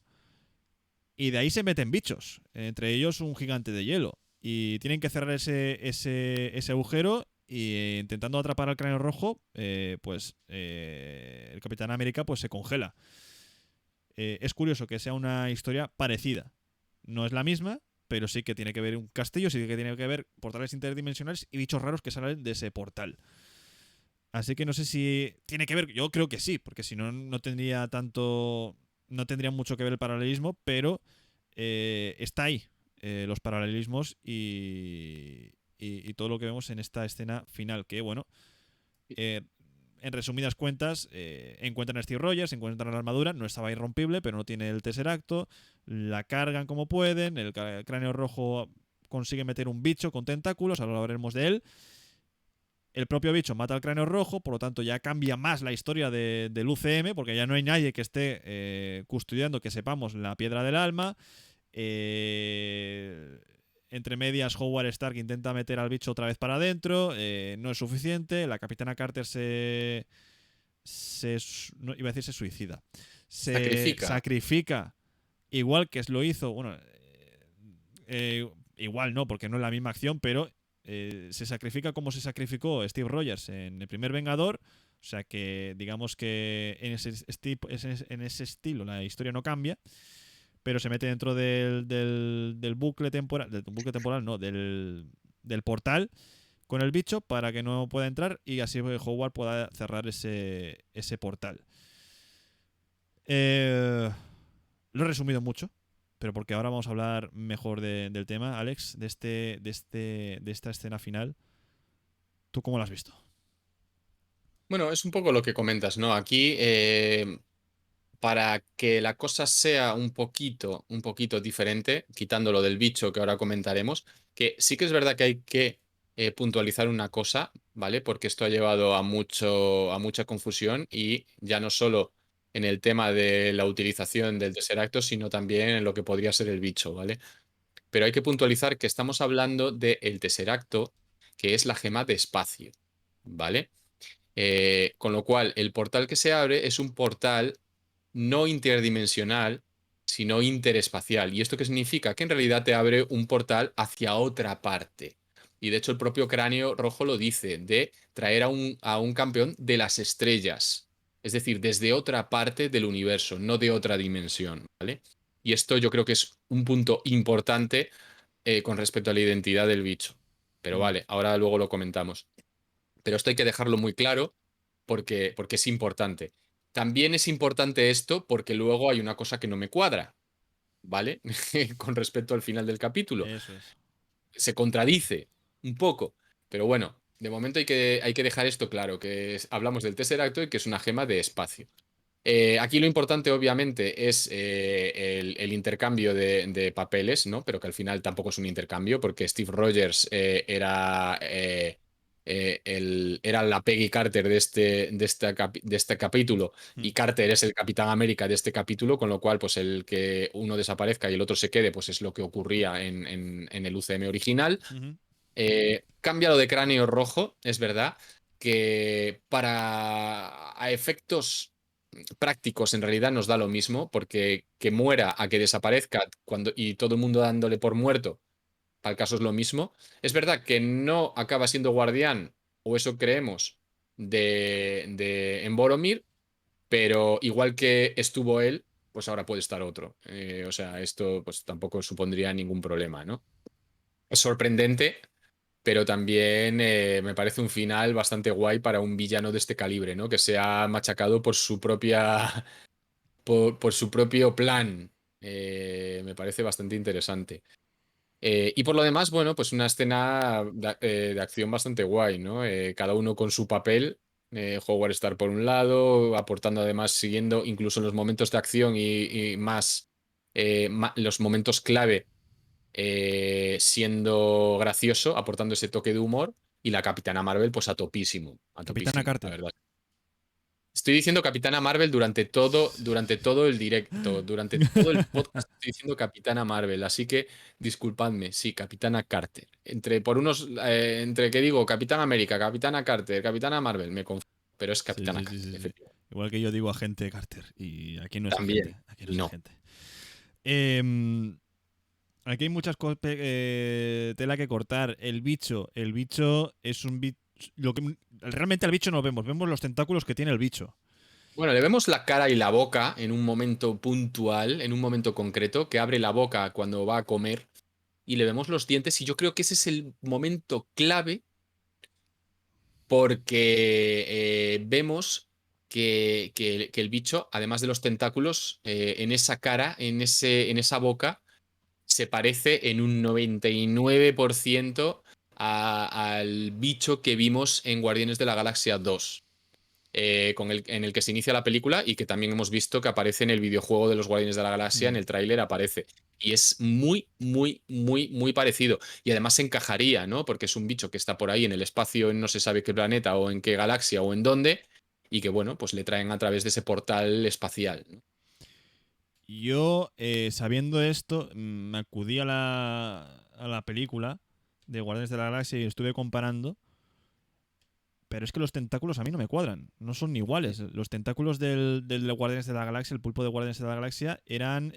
Speaker 3: y de ahí se meten bichos, entre ellos un gigante de hielo. Y tienen que cerrar ese agujero y intentando atrapar al Cráneo Rojo, el Capitán América pues se congela. Es curioso que sea una historia parecida. No es la misma, pero sí que tiene que ver un castillo, sí que tiene que ver portales interdimensionales y bichos raros que salen de ese portal. Así que no sé si tiene que ver, yo creo que sí, porque si no, no tendría mucho que ver el paralelismo, pero está ahí los paralelismos y todo lo que vemos en esta escena final, que bueno, en resumidas cuentas, encuentran a Steve Rogers, encuentran la armadura, no estaba irrompible, pero no tiene el Tesseracto, la cargan como pueden, el Cráneo Rojo consigue meter un bicho con tentáculos, ahora hablaremos de él. El propio bicho mata al Cráneo Rojo, por lo tanto ya cambia más la historia del UCM, porque ya no hay nadie que esté custodiando, que sepamos, la Piedra del Alma. Entre medias, Howard Stark intenta meter al bicho otra vez para adentro, no es suficiente, la Capitana Carter no, iba a decir se suicida. Se sacrifica, igual que lo hizo, bueno, igual no, porque no es la misma acción, pero se sacrifica como se sacrificó Steve Rogers en el primer Vengador. O sea que digamos que en ese estilo la historia no cambia, pero se mete dentro del bucle temporal. Del bucle temporal, no, del portal con el bicho para que no pueda entrar y así Howard pueda cerrar ese portal. Lo he resumido mucho, pero porque ahora vamos a hablar mejor del tema, Alex, de esta escena final. ¿Tú cómo lo has visto?
Speaker 4: Bueno, es un poco lo que comentas, ¿no? Aquí, para que la cosa sea un poquito diferente, quitando lo del bicho que ahora comentaremos, que sí que es verdad que hay que puntualizar una cosa, ¿vale? Porque esto ha llevado a mucha confusión y ya no solo en el tema de la utilización del Tesseracto, sino también en lo que podría ser el bicho, ¿vale? Pero hay que puntualizar que estamos hablando del Tesseracto, que es la gema de espacio, ¿vale? Con lo cual, el portal que se abre es un portal no interdimensional, sino interespacial. ¿Y esto qué significa? Que en realidad te abre un portal hacia otra parte. Y de hecho el propio Cráneo Rojo lo dice, de traer a un campeón de las estrellas. Es decir, desde otra parte del universo, no de otra dimensión, ¿vale? Y esto yo creo que es un punto importante con respecto a la identidad del bicho. Pero vale, ahora luego lo comentamos. Pero esto hay que dejarlo muy claro porque es importante. También es importante esto porque luego hay una cosa que no me cuadra, ¿vale? Con respecto al final del capítulo.
Speaker 3: Eso es.
Speaker 4: Se contradice un poco, pero bueno, de momento hay que dejar esto claro, que hablamos del Tesseracto y que es una gema de espacio. Aquí lo importante, obviamente, es el intercambio de papeles, ¿no? Pero que al final tampoco es un intercambio, porque Steve Rogers era la Peggy Carter de este capítulo, y Carter es el Capitán América de este capítulo, con lo cual, pues el que uno desaparezca y el otro se quede, pues es lo que ocurría en el UCM original. Cambia lo de Cráneo Rojo, es verdad, que a efectos prácticos en realidad nos da lo mismo, porque que muera a que desaparezca y todo el mundo dándole por muerto, para el caso es lo mismo. Es verdad que no acaba siendo guardián, o eso creemos, en Boromir, pero igual que estuvo él, pues ahora puede estar otro. O sea, esto pues tampoco supondría ningún problema, ¿no? Es sorprendente, pero también me parece un final bastante guay para un villano de este calibre, ¿no? Que se ha machacado por su por su propio plan. Me parece bastante interesante. Y por lo demás, bueno, pues una escena de acción bastante guay, ¿no? Cada uno con su papel. Howard Stark por un lado, aportando además, siguiendo incluso en los momentos de acción y más los momentos clave, siendo gracioso, aportando ese toque de humor. y la Capitana Marvel, pues a topísimo. A
Speaker 3: Capitana
Speaker 4: topísimo, la
Speaker 3: Carter.
Speaker 4: verdad. Estoy diciendo Capitana Marvel durante todo el directo, durante todo el podcast estoy diciendo Capitana Marvel, así que disculpadme, sí, Capitana Carter. Entre que digo Capitán América, Capitana Carter, Capitana Marvel, me confundo, pero es
Speaker 3: Sí,
Speaker 4: Capitana
Speaker 3: sí, sí,
Speaker 4: Carter,
Speaker 3: sí, sí.
Speaker 4: efectivamente.
Speaker 3: Igual que yo digo agente Carter. Y aquí no es agente.
Speaker 4: También,
Speaker 3: Aquí no
Speaker 4: y
Speaker 3: es
Speaker 4: no.
Speaker 3: agente. Em, Aquí hay muchas cosas, tela que cortar. El bicho. El bicho es un bicho. Realmente al bicho no vemos. Vemos los tentáculos que tiene el bicho.
Speaker 4: Bueno, le vemos la cara y la boca en un momento puntual, en un momento concreto, que abre la boca cuando va a comer y le vemos los dientes y yo creo que ese es el momento clave porque vemos que el bicho, además de los tentáculos, en esa cara, en esa boca, se parece en un 99% al bicho que vimos en Guardianes de la Galaxia 2. En el que se inicia la película y que también hemos visto que aparece en el videojuego de los Guardianes de la Galaxia, en
Speaker 3: Mm.
Speaker 4: el tráiler aparece. Y es muy, muy, muy, muy parecido. Y además se encajaría, ¿no? Porque es un bicho que está por ahí en el espacio, en no se sabe qué planeta o en qué galaxia o en dónde, y que, bueno, pues le traen a través de ese portal espacial, ¿no?
Speaker 3: Yo, sabiendo esto, me acudí a la película de Guardianes de la Galaxia y estuve comparando. Pero es que los tentáculos a mí no me cuadran. No son iguales. Los tentáculos del Guardianes de la Galaxia, el pulpo de Guardianes de la Galaxia, eran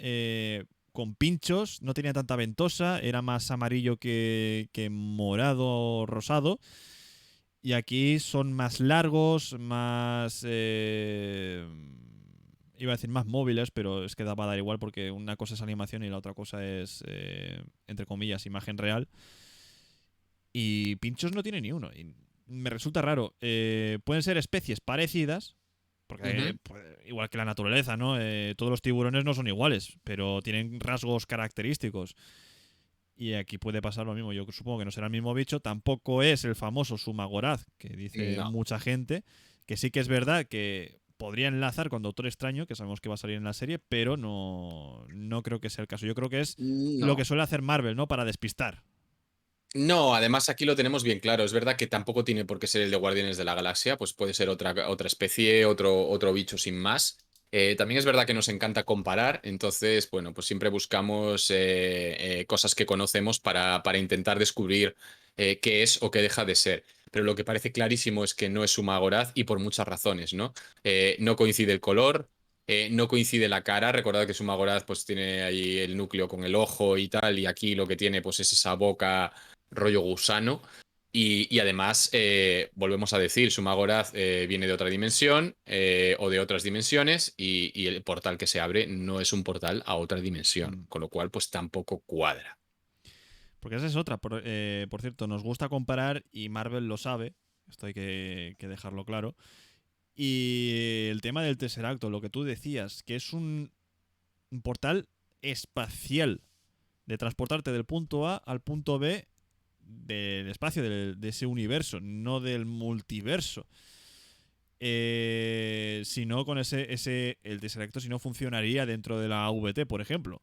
Speaker 3: con pinchos, no tenía tanta ventosa, era más amarillo que morado o rosado. Y aquí son más largos, más... iba a decir más móviles, pero es que va a dar igual porque una cosa es animación y la otra cosa es, entre comillas, imagen real. Y pinchos no tiene ni uno. Y me resulta raro. Pueden ser especies parecidas, porque
Speaker 4: Ujú.
Speaker 3: igual que la naturaleza, ¿no? Todos los tiburones no son iguales, pero tienen rasgos característicos. Y aquí puede pasar lo mismo. Yo supongo que no será el mismo bicho. Tampoco es el famoso Sumagoraz, que dice
Speaker 4: No.
Speaker 3: mucha gente. Que sí que es verdad que podría enlazar con Doctor Extraño, que sabemos que va a salir en la serie, pero no creo que sea el caso. Yo creo que es lo
Speaker 4: No.
Speaker 3: que suele hacer Marvel, ¿no? Para despistar.
Speaker 4: No, además aquí lo tenemos bien claro. Es verdad que tampoco tiene por qué ser el de Guardianes de la Galaxia, pues puede ser otra especie, otro bicho sin más. También es verdad que nos encanta comparar, entonces, bueno, pues siempre buscamos cosas que conocemos para intentar descubrir qué es o qué deja de ser. Pero lo que parece clarísimo es que no es Sumagoraz y por muchas razones, ¿no? No coincide el color, no coincide la cara. Recordad que Sumagoraz pues tiene ahí el núcleo con el ojo y tal, y aquí lo que tiene pues es esa boca rollo gusano. Y además, volvemos a decir, Sumagoraz viene de otra dimensión o de otras dimensiones y el portal que se abre no es un portal a otra dimensión,
Speaker 3: Mm.
Speaker 4: con lo cual pues tampoco cuadra.
Speaker 3: Porque esa es otra. Por cierto, nos gusta comparar y Marvel lo sabe. Esto hay que dejarlo claro. Y el tema del Tesseracto, lo que tú decías, que es un portal espacial de transportarte del punto A al punto B del espacio, de ese universo, no del multiverso. Si no, con el Tesseracto, si no funcionaría dentro de la VT, por ejemplo.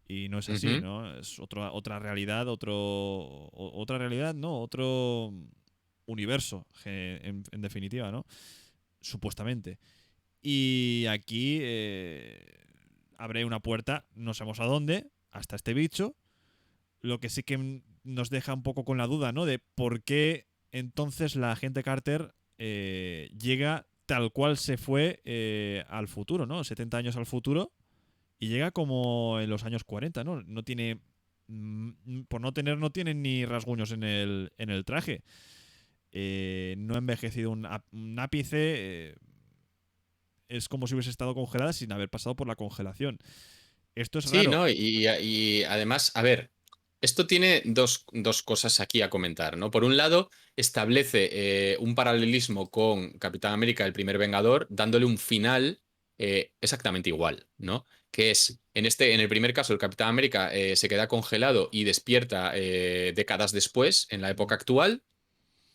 Speaker 3: Y no es así,
Speaker 4: Ujú.
Speaker 3: ¿no? Es otra realidad, otra realidad, no, otro universo, en definitiva, ¿no? Supuestamente. Y aquí abre una puerta, no sabemos a dónde, hasta este bicho. Lo que sí que nos deja un poco con la duda, ¿no? De por qué entonces la agente Carter llega tal cual se fue al futuro, ¿no? 70 años al futuro y llega como en los años 40, ¿no? No tiene... Por no tener, no tiene ni rasguños en el traje. No ha envejecido un ápice. Es como si hubiese estado congelada sin haber pasado por la congelación. Esto es
Speaker 4: Sí,
Speaker 3: raro.
Speaker 4: ¿no? Y además, a ver, esto tiene dos cosas aquí a comentar, ¿no? Por un lado, establece un paralelismo con Capitán América, el primer Vengador, dándole un final exactamente igual, ¿no? Que es, en el primer caso, el Capitán América se queda congelado y despierta décadas después, en la época actual.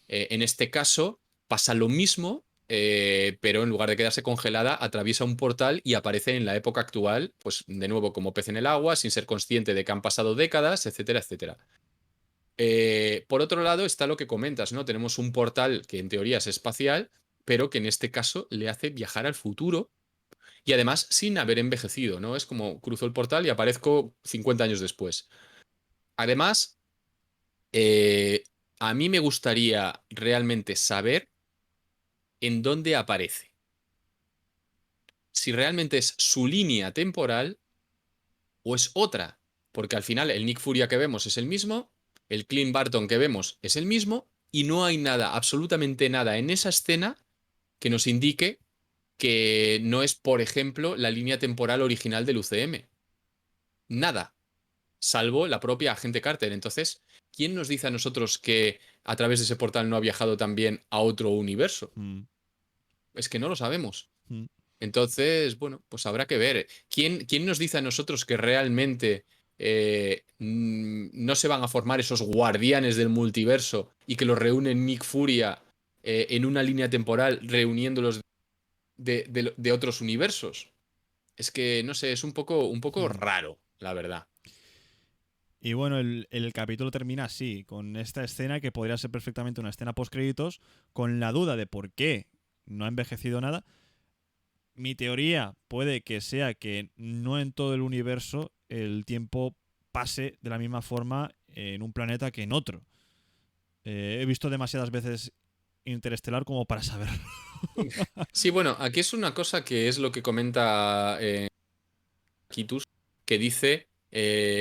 Speaker 4: En este caso pasa lo mismo, pero en lugar de quedarse congelada, atraviesa un portal y aparece en la época actual, pues de nuevo como pez en el agua, sin ser consciente de que han pasado décadas, etcétera, etcétera. Por otro lado está lo que comentas, ¿no? Tenemos un portal que en teoría es espacial, pero que en este caso le hace viajar al futuro y además sin haber envejecido, ¿no? Es como cruzo el portal y aparezco 50 años después. Además, eh, a mí me gustaría realmente saber en dónde aparece. Si realmente es su línea temporal o es otra. Porque al final el Nick Furia que vemos es el mismo, el Clint Barton que vemos es el mismo, y no hay nada, absolutamente nada en esa escena que nos indique que no es, por ejemplo, la línea temporal original del UCM. Nada, salvo la propia agente Carter. Entonces, ¿quién nos dice a nosotros que a través de ese portal no ha viajado también a otro universo?
Speaker 3: Mm,
Speaker 4: Es que no lo sabemos.
Speaker 3: mm.
Speaker 4: Entonces, bueno, pues habrá que ver. ¿Quién nos dice a nosotros que realmente no se van a formar esos guardianes del multiverso y que los reúnen Nick Furia en una línea temporal reuniéndolos de otros universos? Es que, no sé, es un poco
Speaker 3: Mm.
Speaker 4: raro, la verdad.
Speaker 3: Y bueno, el capítulo termina así, con esta escena que podría ser perfectamente una escena post-créditos, con la duda de por qué no ha envejecido nada. Mi teoría puede que sea que no en todo el universo el tiempo pase de la misma forma en un planeta que en otro. He visto demasiadas veces Interestelar como para saberlo.
Speaker 4: Sí, bueno, aquí es una cosa que es lo que comenta Kitus, que dice,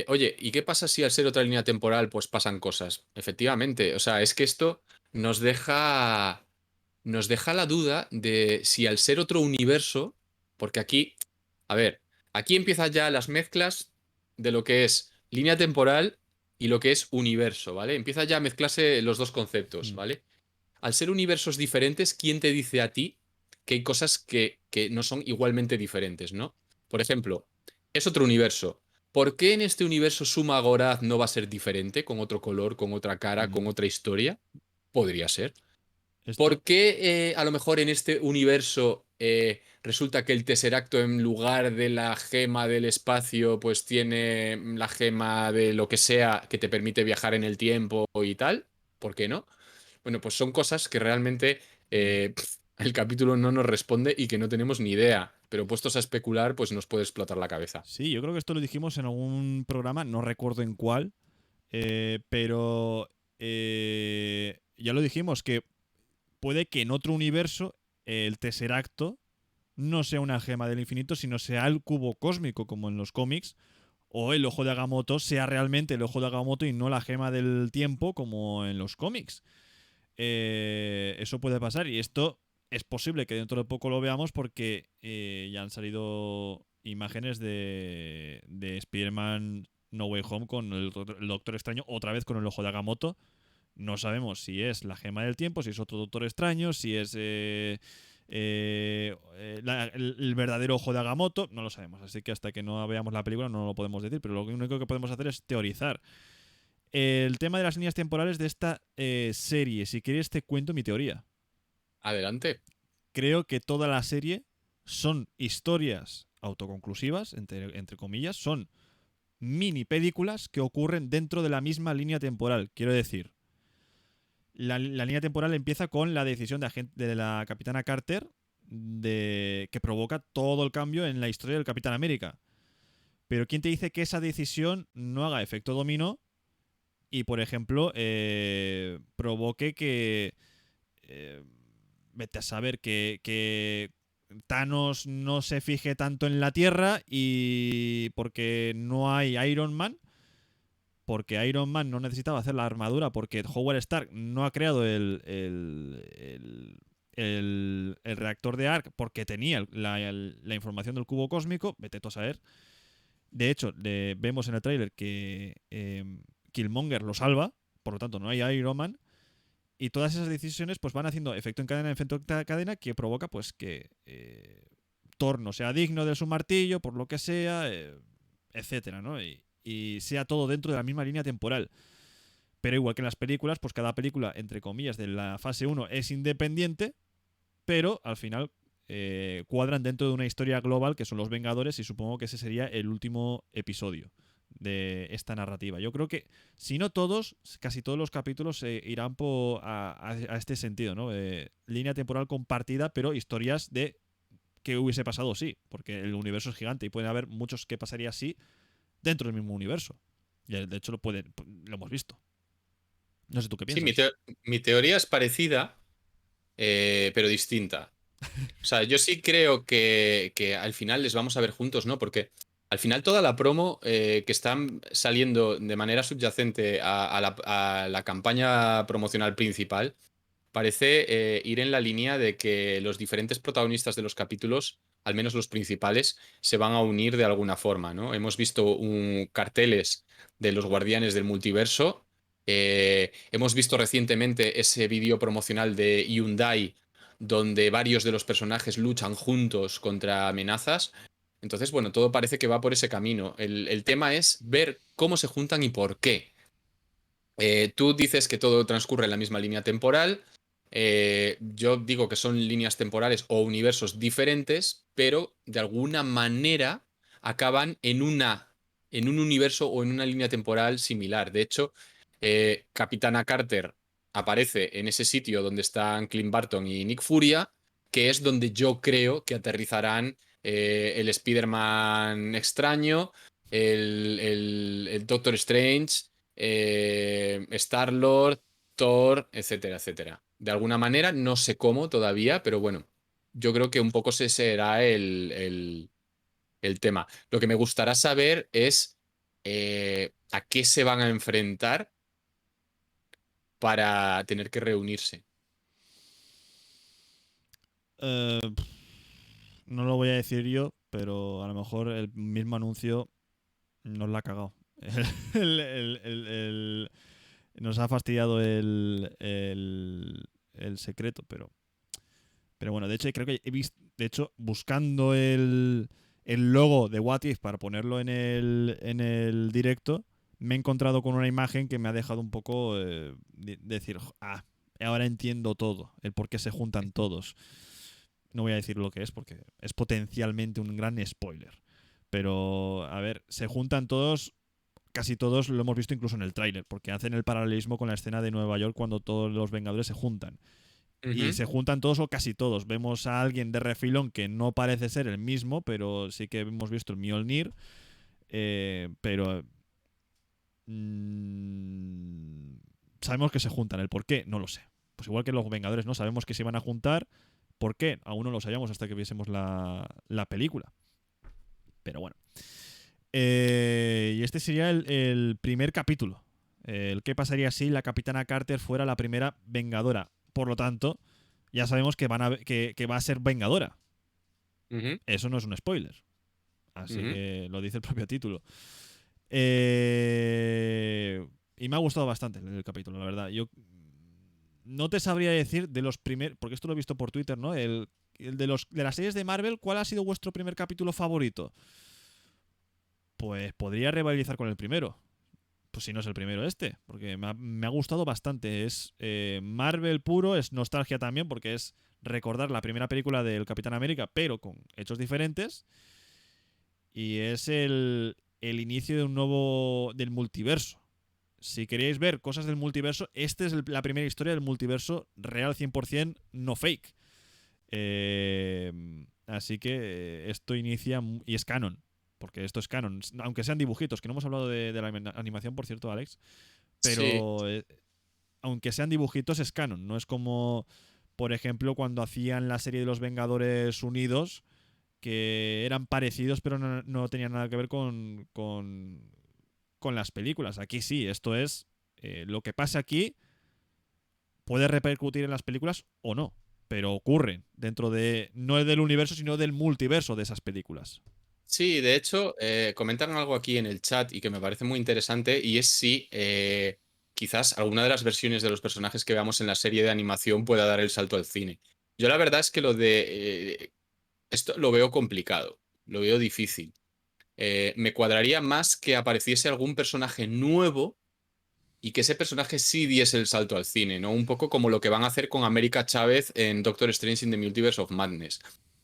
Speaker 4: oye, ¿y qué pasa si al ser otra línea temporal pues pasan cosas? Efectivamente, o sea, es que esto nos deja la duda de si al ser otro universo, porque aquí, a ver, aquí empiezan ya las mezclas de lo que es línea temporal y lo que es universo, ¿vale? Empieza ya a mezclarse los dos conceptos,
Speaker 3: Mm.
Speaker 4: ¿vale? Al ser universos diferentes, ¿quién te dice a ti que hay cosas que no son igualmente diferentes, ¿no? Por ejemplo, es otro universo. ¿Por qué en este universo Suma Gorath no va a ser diferente, con otro color, con otra cara,
Speaker 3: Mm.
Speaker 4: con otra historia? Podría ser.
Speaker 3: Esto,
Speaker 4: ¿Por qué a lo mejor en este universo resulta que el Tesseracto en lugar de la gema del espacio pues tiene la gema de lo que sea que te permite viajar en el tiempo y tal? ¿Por qué no? Bueno, pues son cosas que realmente el capítulo no nos responde y que no tenemos ni idea. Pero puestos a especular, pues nos puede explotar la cabeza.
Speaker 3: sí, yo creo que esto lo dijimos en algún programa, no recuerdo en cuál, pero ya lo dijimos que puede que en otro universo el Tesseracto no sea una gema del infinito, sino sea el cubo cósmico, como en los cómics, o el ojo de Agamotto sea realmente el ojo de Agamotto y no la gema del tiempo, como en los cómics. Eso puede pasar y esto es posible que dentro de poco lo veamos porque ya han salido imágenes de Spider-Man No Way Home con el Doctor Extraño, otra vez con el ojo de Agamotto. No sabemos si es la gema del tiempo, si es otro Doctor Extraño, si es el verdadero ojo de Agamotto. No lo sabemos, así que hasta que no veamos la película no lo podemos decir, pero lo único que podemos hacer es teorizar. El tema de las líneas temporales de esta serie, si quieres te cuento mi teoría.
Speaker 4: Adelante.
Speaker 3: Creo que toda la serie son historias autoconclusivas, entre comillas, son mini películas que ocurren dentro de la misma línea temporal. Quiero decir, la línea temporal empieza con la decisión de la Capitana Carter que provoca todo el cambio en la historia del Capitán América. Pero ¿quién te dice que esa decisión no haga efecto dominó y, por ejemplo, provoque que... vete a saber que Thanos no se fije tanto en la Tierra y porque no hay Iron Man, porque Iron Man no necesitaba hacer la armadura, porque Howard Stark no ha creado el reactor de Ark porque tenía la información del cubo cósmico, vete tú a saber. De hecho, vemos en el tráiler que Killmonger lo salva, por lo tanto no hay Iron Man. Y todas esas decisiones pues van haciendo efecto en cadena que provoca pues que Thor no sea digno de su martillo, por lo que sea, etcétera, ¿no? Y sea todo dentro de la misma línea temporal. Pero igual que en las películas, pues cada película, entre comillas, de la fase 1 es independiente, pero al final cuadran dentro de una historia global que son los Vengadores y supongo que ese sería el último episodio de esta narrativa. Yo creo que, si no todos, casi todos los capítulos irán a este sentido, ¿no? Línea temporal compartida, pero historias de qué hubiese pasado sí, porque el universo es gigante y puede haber muchos que pasaría así dentro del mismo universo. Y de hecho lo hemos visto. No sé tú qué
Speaker 4: Sí,
Speaker 3: piensas.
Speaker 4: mi teoría es parecida, pero distinta. O sea, yo sí creo que al final les vamos a ver juntos, ¿no? Porque al final toda la promo que están saliendo de manera subyacente a la campaña promocional principal parece ir en la línea de que los diferentes protagonistas de los capítulos, al menos los principales, se van a unir de alguna forma, ¿no? Hemos visto carteles de los Guardianes del Multiverso. Hemos visto recientemente ese vídeo promocional de Hyundai donde varios de los personajes luchan juntos contra amenazas. Entonces, bueno, todo parece que va por ese camino. El tema es ver cómo se juntan y por qué. Tú dices que todo transcurre en la misma línea temporal. Yo digo que son líneas temporales o universos diferentes, pero de alguna manera acaban en un universo o en una línea temporal similar. De hecho, Capitana Carter aparece en ese sitio donde están Clint Barton y Nick Furia, que es donde yo creo que aterrizarán el Spider-Man extraño, el Doctor Strange, Star-Lord, Thor, etcétera, etcétera. De alguna manera, no sé cómo todavía, pero bueno, yo creo que un poco ese será el tema. Lo que me gustará saber es a qué se van a enfrentar para tener que reunirse.
Speaker 3: Eh, no lo voy a decir yo, pero a lo mejor el mismo anuncio nos la ha cagado. Nos ha fastidiado el secreto, pero bueno, de hecho creo que he visto, de hecho, buscando el logo de What If para ponerlo en el directo, me he encontrado con una imagen que me ha dejado un poco decir, ahora entiendo todo, el por qué se juntan todos. No voy a decir lo que es porque es potencialmente un gran spoiler. Pero, a ver, se juntan todos, casi todos lo hemos visto incluso en el tráiler, porque hacen el paralelismo con la escena de Nueva York cuando todos los Vengadores se juntan. Y se juntan todos o casi todos. Vemos a alguien de refilón que no parece ser el mismo, pero sí que hemos visto el Mjolnir. Pero sabemos que se juntan. ¿El por qué? No lo sé. Pues igual que los Vengadores, ¿no? Sabemos que se iban a juntar. ¿Por qué? Aún no lo sabíamos hasta que viésemos la película. Pero bueno. Y este sería el primer capítulo. El qué pasaría si la Capitana Carter fuera la primera Vengadora. Por lo tanto, ya sabemos que va a ser Vengadora. Eso no es un spoiler. Así que lo dice el propio título. Y me ha gustado bastante el capítulo, la verdad. Yo no te sabría decir de los primeros, porque esto lo he visto por Twitter, ¿no? El de las series de Marvel, ¿cuál ha sido vuestro primer capítulo favorito? Pues podría rivalizar con el primero. Pues si no es el primero porque me ha gustado bastante. Es Marvel puro, es nostalgia también, porque es recordar la primera película del Capitán América, pero con hechos diferentes. Y es el inicio de del multiverso. Si queréis ver cosas del multiverso, esta es la primera historia del multiverso real 100%, no fake. Así que esto inicia y es canon. Porque esto es canon, aunque sean dibujitos, que no hemos hablado de la animación, por cierto, Alex, pero sí. Aunque sean dibujitos es canon, no es como, por ejemplo, cuando hacían la serie de los Vengadores Unidos, que eran parecidos pero no tenían nada que ver con las películas. Aquí sí, esto es lo que pasa aquí puede repercutir en las películas o no, pero ocurren dentro de, no del universo, sino del multiverso de esas películas.
Speaker 4: Sí, de hecho, comentan algo aquí en el chat y que me parece muy interesante, y es si quizás alguna de las versiones de los personajes que veamos en la serie de animación pueda dar el salto al cine. Yo la verdad es que lo de esto lo veo complicado, lo veo difícil. Me cuadraría más que apareciese algún personaje nuevo y que ese personaje sí diese el salto al cine, ¿no? Un poco como lo que van a hacer con América Chávez en Doctor Strange in the Multiverse of Madness.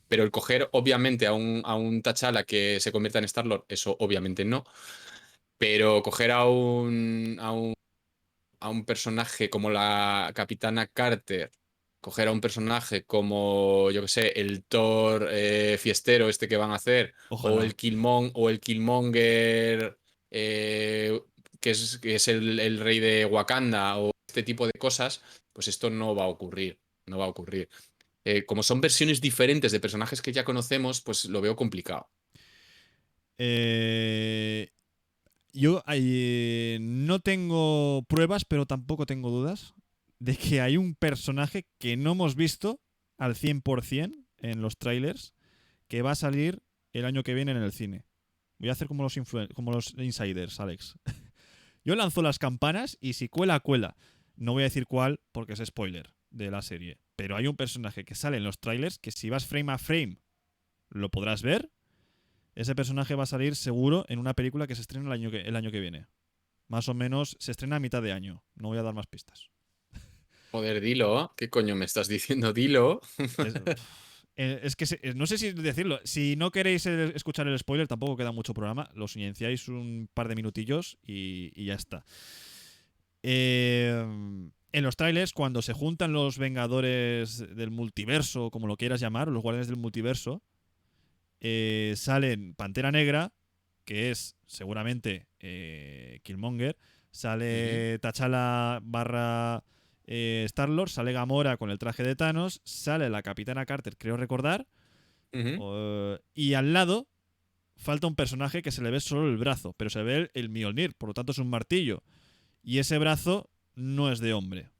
Speaker 4: Pero el coger, obviamente, a un T'Challa que se convierta en Star-Lord, eso obviamente no. Pero coger a un personaje como la Capitana Carter, coger a un personaje como, yo que sé, el Thor fiestero este que van a hacer,
Speaker 3: Ojalá.
Speaker 4: O el Killmonger, eh, que es el rey de Wakanda, o este tipo de cosas, pues esto no va a ocurrir. No va a ocurrir. Como son versiones diferentes de personajes que ya conocemos, pues lo veo complicado.
Speaker 3: Eh, yo no tengo pruebas, pero tampoco tengo dudas de que hay un personaje que no hemos visto al 100% en los trailers que va a salir el año que viene en el cine. Voy a hacer como como los insiders, Alex. Yo lanzo las campanas y si cuela, cuela. No voy a decir cuál porque es spoiler de la serie. Pero hay un personaje que sale en los trailers que si vas frame a frame lo podrás ver. Ese personaje va a salir seguro en una película que se estrena el año que viene. Más o menos se estrena a mitad de año. No voy a dar más pistas.
Speaker 4: Joder, dilo. ¿Qué coño me estás diciendo? Dilo.
Speaker 3: Es que no sé si decirlo. Si no queréis escuchar el spoiler, tampoco queda mucho programa. Lo silenciáis un par de minutillos y ya está. En los trailers, cuando se juntan los Vengadores del Multiverso, como lo quieras llamar, o los Guardianes del Multiverso, salen Pantera Negra, que es seguramente Killmonger,
Speaker 4: Ujú,
Speaker 3: sale T'Challa barra Star-Lord, sale Gamora con el traje de Thanos, sale la Capitana Carter, creo recordar,
Speaker 4: ujú.
Speaker 3: y al lado falta un personaje que se le ve solo el brazo, pero se ve el Mjolnir, por lo tanto es un martillo. Y ese brazo no es de hombre.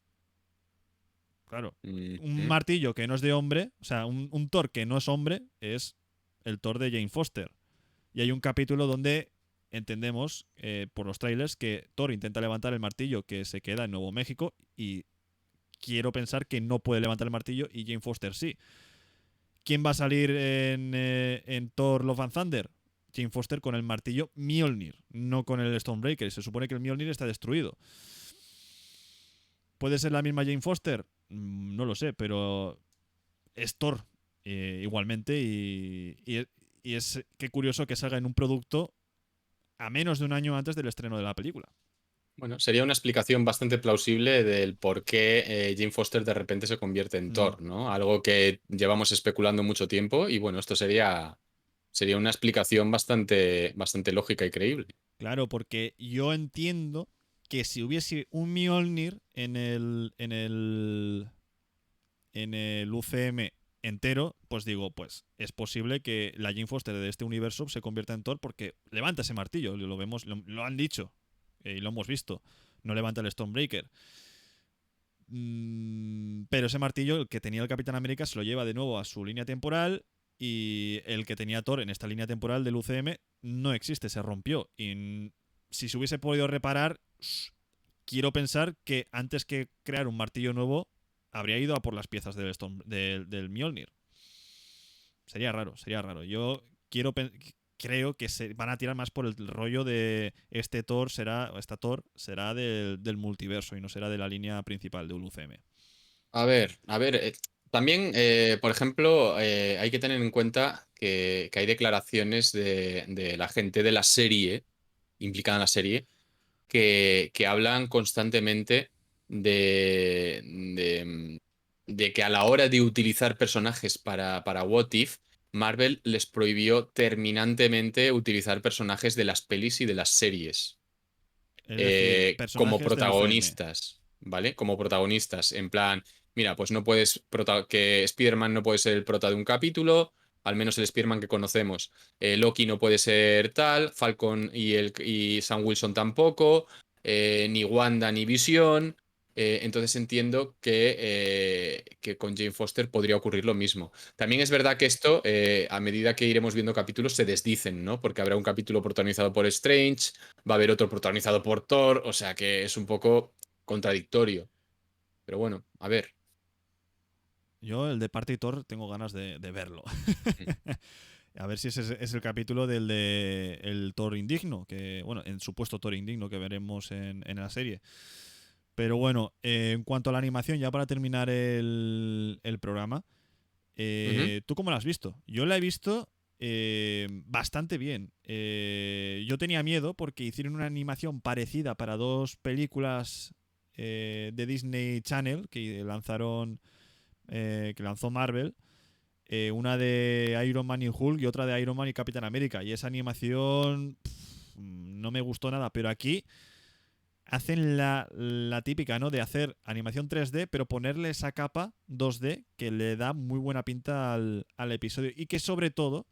Speaker 3: Claro, un
Speaker 4: Ujú.
Speaker 3: martillo que no es de hombre, o sea, un Thor que no es hombre, es el Thor de Jane Foster. Y hay un capítulo donde entendemos por los trailers que Thor intenta levantar el martillo que se queda en Nuevo México y quiero pensar que no puede levantar el martillo y Jane Foster sí. ¿Quién va a salir en Thor Love and Thunder? Jane Foster con el martillo Mjolnir, no con el Stormbreaker. Se supone que el Mjolnir está destruido. ¿Puede ser la misma Jane Foster? No lo sé, pero es Thor igualmente y es qué curioso que salga en un producto a menos de un año antes del estreno de la película.
Speaker 4: Bueno, sería una explicación bastante plausible del por qué Jane Foster de repente se convierte en
Speaker 3: Mm,
Speaker 4: Thor, ¿no? Algo que llevamos especulando mucho tiempo y bueno, esto sería una explicación bastante lógica y creíble.
Speaker 3: claro, porque yo entiendo que si hubiese un Mjolnir en el UCM entero, pues digo, pues es posible que la Jane Foster de este universo se convierta en Thor porque levanta ese martillo, lo vemos, lo han dicho y lo hemos visto. No levanta el Stormbreaker. Pero ese martillo, el que tenía el Capitán América, se lo lleva de nuevo a su línea temporal y el que tenía Thor en esta línea temporal del UCM no existe, se rompió. Y si se hubiese podido reparar, quiero pensar que antes que crear un martillo nuevo, habría ido a por las piezas del Mjolnir. Sería raro, sería raro. Yo creo que se van a tirar más por el rollo de esta Thor será del multiverso y no será de la línea principal de UCM.
Speaker 4: A ver, también, por ejemplo, hay que tener en cuenta que hay declaraciones de la gente de la serie, implicada en la serie, que hablan constantemente de, de, de que a la hora de utilizar personajes para What If, Marvel les prohibió terminantemente utilizar personajes de las pelis y de las series
Speaker 3: Es decir,
Speaker 4: como
Speaker 3: personajes del UCM.
Speaker 4: protagonistas, ¿vale? Como protagonistas, en plan, mira, pues no puedes, que Spider-Man no puede ser el prota de un capítulo, al menos el Spider-Man que conocemos. Loki no puede ser tal, Falcon y Sam Wilson tampoco, ni Wanda ni Visión. Entonces entiendo que con Jane Foster podría ocurrir lo mismo. También es verdad que esto, a medida que iremos viendo capítulos, se desdicen, ¿no? Porque habrá un capítulo protagonizado por Strange, va a haber otro protagonizado por Thor, o sea que es un poco contradictorio. Pero bueno, a ver.
Speaker 3: Yo, el de Parte y Thor, tengo ganas de verlo.
Speaker 4: Mm.
Speaker 3: A ver si ese es el capítulo del de el Thor indigno, que, bueno, el supuesto Thor indigno que veremos en la serie. Pero bueno, en cuanto a la animación, ya para terminar el programa,
Speaker 4: Ujú.
Speaker 3: ¿tú cómo la has visto? Yo la he visto bastante bien. Yo tenía miedo porque hicieron una animación parecida para 2 películas de Disney Channel que lanzó Marvel. Una de Iron Man y Hulk y otra de Iron Man y Capitán América. Y esa animación no me gustó nada. Pero aquí hacen la típica, ¿no? De hacer animación 3D, pero ponerle esa capa 2D que le da muy buena pinta al episodio. Y que sobre todo,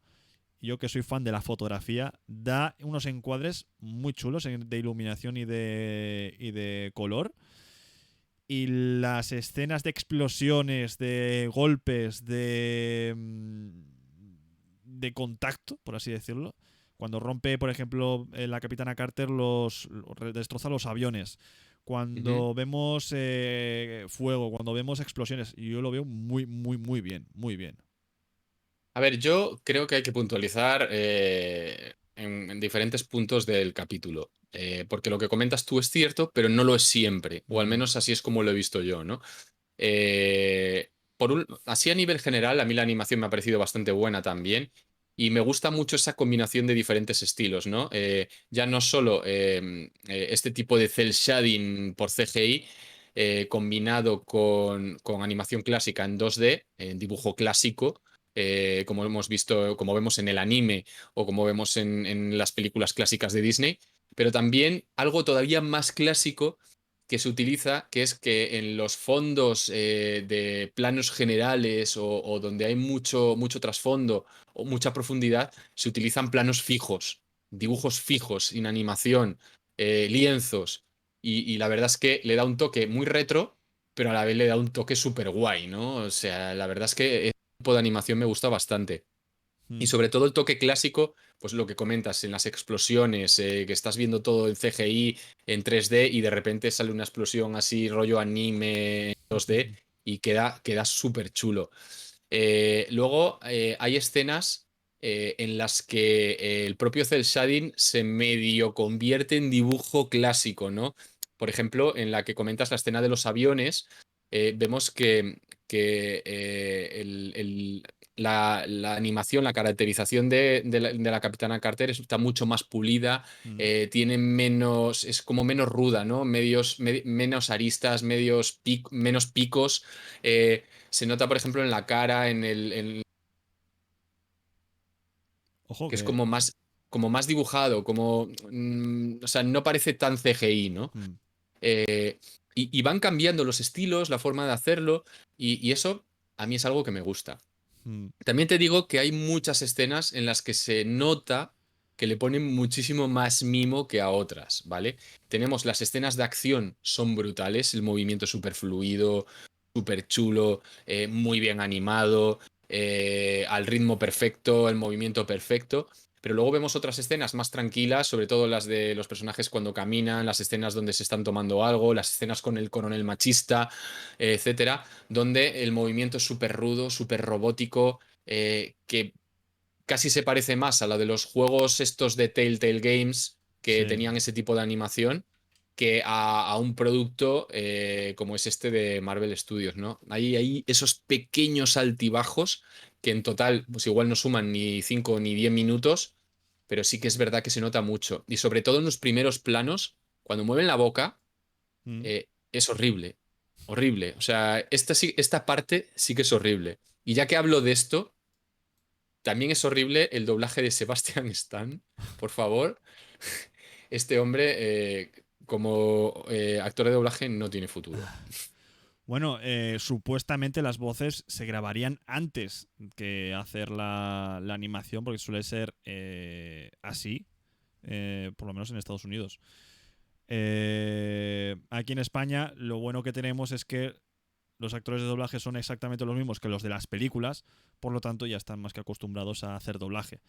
Speaker 3: yo que soy fan de la fotografía, da unos encuadres muy chulos de iluminación y de color. Y las escenas de explosiones, de golpes, de contacto, por así decirlo. Cuando rompe, por ejemplo, la Capitana Carter destroza los aviones. Cuando vemos fuego, cuando vemos explosiones. Yo lo veo muy, muy, muy bien. Muy bien.
Speaker 4: A ver, yo creo que hay que puntualizar en diferentes puntos del capítulo. Porque lo que comentas tú es cierto, pero no lo es siempre. O al menos así es como lo he visto yo, ¿no? Así a nivel general, a mí la animación me ha parecido bastante buena también. Y me gusta mucho esa combinación de diferentes estilos, ¿no? Ya no solo este tipo de cel shading por CGI, combinado con animación clásica en 2D, en dibujo clásico, como hemos visto, como vemos en el anime o como vemos en las películas clásicas de Disney, pero también algo todavía más clásico que se utiliza, que es que en los fondos de planos generales o donde hay mucho, mucho trasfondo o mucha profundidad, se utilizan planos fijos, dibujos fijos, sin animación, lienzos, y la verdad es que le da un toque muy retro, pero a la vez le da un toque súper guay, ¿no? O sea, la verdad es que este tipo de animación me gusta bastante. Y sobre todo el toque clásico, pues lo que comentas en las explosiones, que estás viendo todo el CGI en 3D y de repente sale una explosión así rollo anime en 2D y queda súper chulo. Luego hay escenas en las que el propio cel shading se medio convierte en dibujo clásico, ¿no? Por ejemplo, en la que comentas la escena de los aviones, vemos que la animación, la caracterización de la Capitana Carter está mucho más pulida, tiene menos, es como menos ruda, ¿no? Menos aristas, menos picos. Se nota, por ejemplo, en la cara,
Speaker 3: Ojo
Speaker 4: que es
Speaker 3: que...
Speaker 4: como más dibujado, o sea, no parece tan CGI, ¿no?
Speaker 3: Mm,
Speaker 4: Eh, y van cambiando los estilos, la forma de hacerlo, y eso a mí es algo que me gusta.
Speaker 3: mm,
Speaker 4: También te digo que hay muchas escenas en las que se nota que le ponen muchísimo más mimo que a otras, ¿vale? Tenemos las escenas de acción, son brutales, el movimiento es súper fluido, súper chulo, muy bien animado, al ritmo perfecto, el movimiento perfecto. Pero luego vemos otras escenas más tranquilas, sobre todo las de los personajes cuando caminan, las escenas donde se están tomando algo, las escenas con el coronel machista, etcétera, donde el movimiento es súper rudo, súper robótico, que casi se parece más a la de los juegos estos de Telltale Games que
Speaker 3: sí.
Speaker 4: tenían ese tipo de animación que a un producto como es este de Marvel Studios, ¿no? Hay esos pequeños altibajos que en total pues igual no suman ni 5 ni 10 minutos, pero sí que es verdad que se nota mucho. Y sobre todo en los primeros planos, cuando mueven la boca,
Speaker 3: Mm.
Speaker 4: es horrible, horrible. O sea, esta parte sí que es horrible. Y ya que hablo de esto, también es horrible el doblaje de Sebastian Stan. Por favor, este hombre como actor de doblaje no tiene futuro.
Speaker 3: Bueno, supuestamente las voces se grabarían antes que hacer la animación, porque suele ser así, por lo menos en Estados Unidos. Aquí en España lo bueno que tenemos es que los actores de doblaje son exactamente los mismos que los de las películas, por lo tanto ya están más que acostumbrados a hacer doblaje.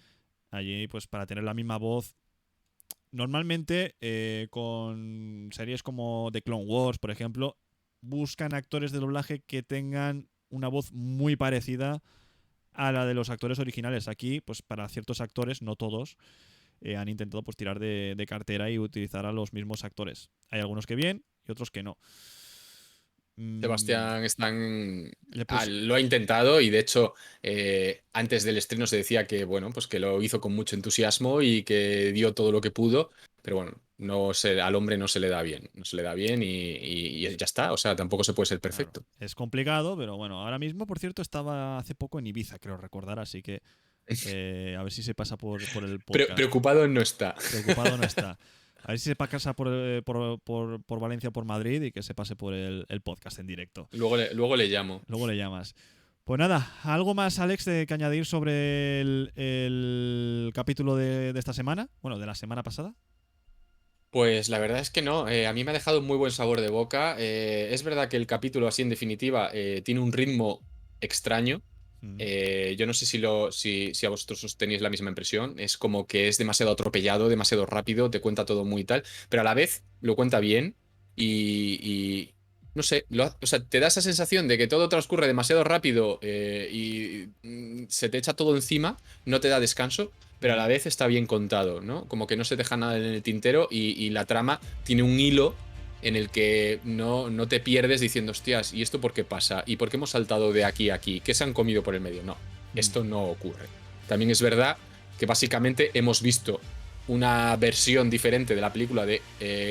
Speaker 3: Allí, pues para tener la misma voz, normalmente con series como The Clone Wars, por ejemplo, buscan actores de doblaje que tengan una voz muy parecida a la de los actores originales. Aquí, pues para ciertos actores, no todos, han intentado pues tirar de cartera y utilizar a los mismos actores. Hay algunos que bien y otros que no.
Speaker 4: Sebastián Stan
Speaker 3: le puso-
Speaker 4: lo ha intentado y de hecho antes del estreno se decía que bueno, pues que lo hizo con mucho entusiasmo y que dio todo lo que pudo, pero bueno, al hombre no se le da bien, no se le da bien y ya está, o sea, tampoco se puede ser
Speaker 3: claro,
Speaker 4: perfecto.
Speaker 3: es complicado, pero bueno, ahora mismo, por cierto, estaba hace poco en Ibiza, creo recordar, así que a ver si se pasa por el podcast.
Speaker 4: Preocupado no está.
Speaker 3: Preocupado no está. A ver si se pasa por Valencia o por Madrid y que se pase por el podcast en directo.
Speaker 4: Luego le llamo.
Speaker 3: Luego le llamas. Pues nada, ¿algo más, Alex, que añadir sobre el capítulo de esta semana? Bueno, de la semana pasada.
Speaker 4: Pues la verdad es que no, a mí me ha dejado un muy buen sabor de boca. Es verdad que el capítulo así en definitiva tiene un ritmo extraño.
Speaker 3: Mm.
Speaker 4: Yo no sé si a vosotros os tenéis la misma impresión. Es como que es demasiado atropellado, demasiado rápido, te cuenta todo muy tal, pero a la vez lo cuenta bien y no sé, o sea, te da esa sensación de que todo transcurre demasiado rápido se te echa todo encima, no te da descanso, pero a la vez está bien contado, ¿no? Como que no se deja nada en el tintero y la trama tiene un hilo en el que no te pierdes diciendo, hostias, ¿y esto por qué pasa? ¿Y por qué hemos saltado de aquí a aquí? ¿Qué se han comido por el medio? No, esto no ocurre. También es verdad que básicamente hemos visto una versión diferente de la película de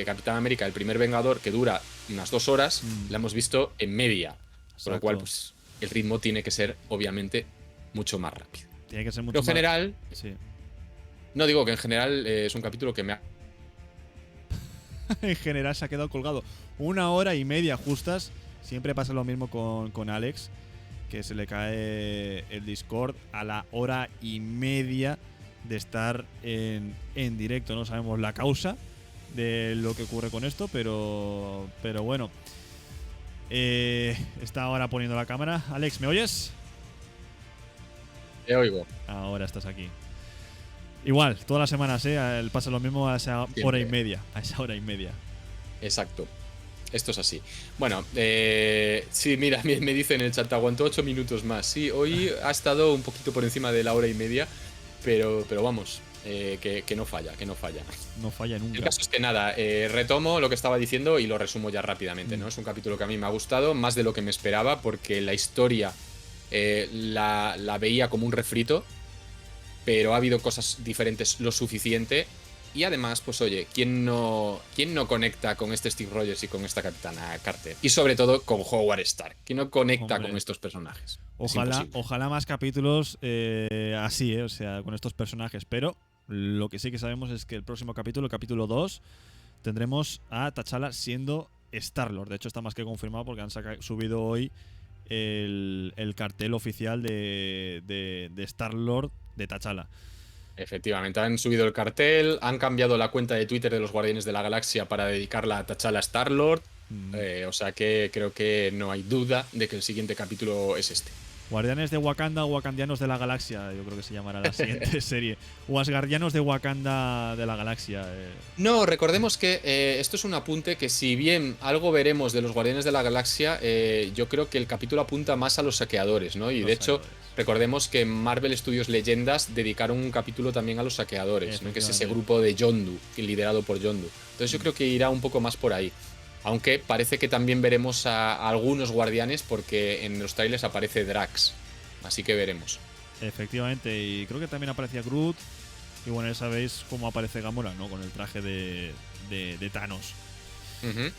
Speaker 4: Capitán América, el primer Vengador, que dura unas 2 horas, la hemos visto en media. Por lo cual,
Speaker 3: Exacto.
Speaker 4: pues, el ritmo tiene que ser, obviamente, mucho más rápido.
Speaker 3: Tiene que ser
Speaker 4: Pero
Speaker 3: mucho
Speaker 4: en
Speaker 3: más.
Speaker 4: general,
Speaker 3: Sí.
Speaker 4: no digo que en general es un capítulo que me ha...
Speaker 3: En general se ha quedado colgado 1 hora y media justas. Siempre pasa lo mismo con Alex, que se le cae el Discord a la 1 hora y media de estar en directo. No sabemos la causa de lo que ocurre con esto, pero bueno. Está ahora poniendo la cámara. Alex, ¿me oyes?
Speaker 4: Te oigo.
Speaker 3: Ahora estás aquí. Igual, todas las semanas, pasa lo mismo a esa
Speaker 4: Siempre.
Speaker 3: hora y media. A esa hora y media.
Speaker 4: Exacto. Esto es así. Bueno, sí, mira, me dice en el chat, aguantó 8 minutos más. Sí, hoy ha estado un poquito por encima de la 1 hora y media, pero vamos, que no falla, que no falla.
Speaker 3: No falla nunca.
Speaker 4: El caso es que nada, retomo lo que estaba diciendo y lo resumo ya rápidamente, ¿no? Es un capítulo que a mí me ha gustado, más de lo que me esperaba, porque la historia la veía como un refrito, pero ha habido cosas diferentes lo suficiente. Y además, pues oye, ¿quién no conecta con este Steve Rogers y con esta Capitana Carter? Y sobre todo con Howard Stark. ¿Quién no conecta
Speaker 3: Hombre.
Speaker 4: con estos personajes? Es
Speaker 3: Ojalá,
Speaker 4: imposible.
Speaker 3: ojalá más capítulos así, o sea, con estos personajes. Pero lo que sí que sabemos es que el próximo capítulo, el capítulo 2, tendremos a T'Challa siendo Star-Lord. De hecho, está más que confirmado porque han subido hoy el cartel oficial de Star-Lord de T'Challa.
Speaker 4: Efectivamente, han subido el cartel, han cambiado la cuenta de Twitter de los Guardianes de la Galaxia para dedicarla a T'Challa Star-Lord. O sea que creo que no hay duda de que el siguiente capítulo es este.
Speaker 3: Guardianes de Wakanda o Wakandianos de la Galaxia, yo creo que se llamará la siguiente serie. O Asgardianos de Wakanda de la Galaxia.
Speaker 4: No, recordemos que esto es un apunte que si bien algo veremos de los Guardianes de la Galaxia, yo creo que el capítulo apunta más a los saqueadores, ¿no? Y
Speaker 3: Los
Speaker 4: de hecho,
Speaker 3: saqueadores.
Speaker 4: recordemos que Marvel Studios Leyendas dedicaron un capítulo también a los saqueadores, ¿no? Que es ese
Speaker 3: Efectivamente.
Speaker 4: grupo de Yondu, liderado por Yondu. Entonces yo creo que irá un poco más por ahí. Aunque parece que también veremos a algunos guardianes porque en los trailers aparece Drax. Así que veremos.
Speaker 3: Efectivamente, y creo que también aparecía Groot. Y bueno, ya sabéis cómo aparece Gamora, ¿no? Con el traje de Thanos.
Speaker 4: Ujú.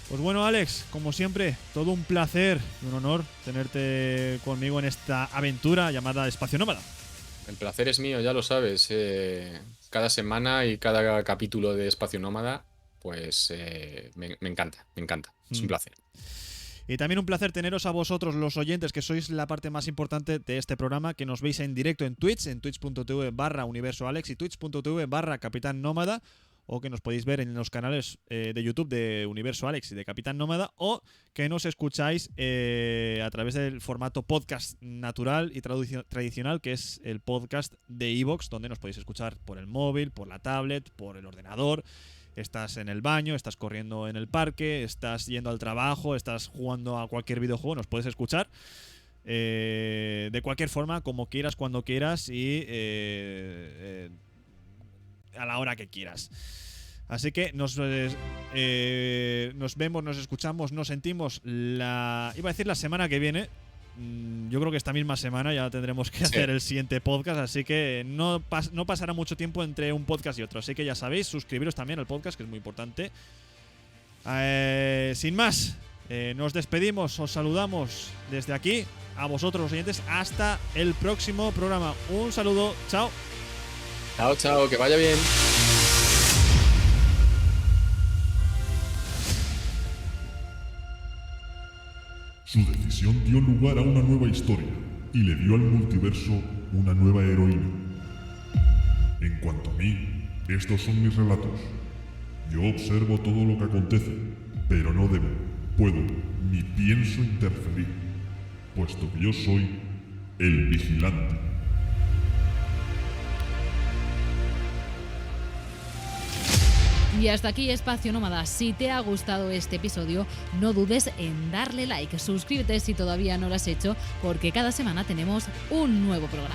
Speaker 3: Pues bueno, Alex, como siempre, todo un placer y un honor tenerte conmigo en esta aventura llamada Espacio Nómada.
Speaker 4: El placer es mío, ya lo sabes. Cada semana y cada capítulo de Espacio Nómada, pues me encanta, me encanta. Es un placer.
Speaker 3: Y también un placer teneros a vosotros, los oyentes, que sois la parte más importante de este programa, que nos veis en directo en twitch.tv/universoalex y twitch.tv/Capitán Nómada, o que nos podéis ver en los canales de YouTube de Universo Alex y de Capitán Nómada, o que nos escucháis a través del formato podcast natural y tradicional, que es el podcast de iVoox, donde nos podéis escuchar por el móvil, por la tablet, por el ordenador. Estás en el baño, estás corriendo en el parque, estás yendo al trabajo, estás jugando a cualquier videojuego, nos puedes escuchar de cualquier forma, como quieras, cuando quieras y a la hora que quieras. Así que nos vemos, nos escuchamos, nos sentimos iba a decir la semana que viene. Yo creo que esta misma semana ya tendremos que hacer el siguiente podcast, así que no pasará mucho tiempo entre un podcast y otro. Así que ya sabéis, suscribiros también al podcast, que es muy importante. Sin más, nos despedimos, os saludamos desde aquí, a vosotros los oyentes, hasta el próximo programa. Un saludo, chao.
Speaker 4: Chao, chao, que vaya bien.
Speaker 2: Su decisión dio lugar a una nueva historia y le dio al multiverso una nueva heroína. En cuanto a mí, estos son mis relatos. Yo observo todo lo que acontece, pero no debo, puedo, ni pienso interferir, puesto que yo soy el vigilante.
Speaker 1: Y hasta aquí Espacio Nómada. Si te ha gustado este episodio, no dudes en darle like, suscríbete si todavía no lo has hecho, porque cada semana tenemos un nuevo programa.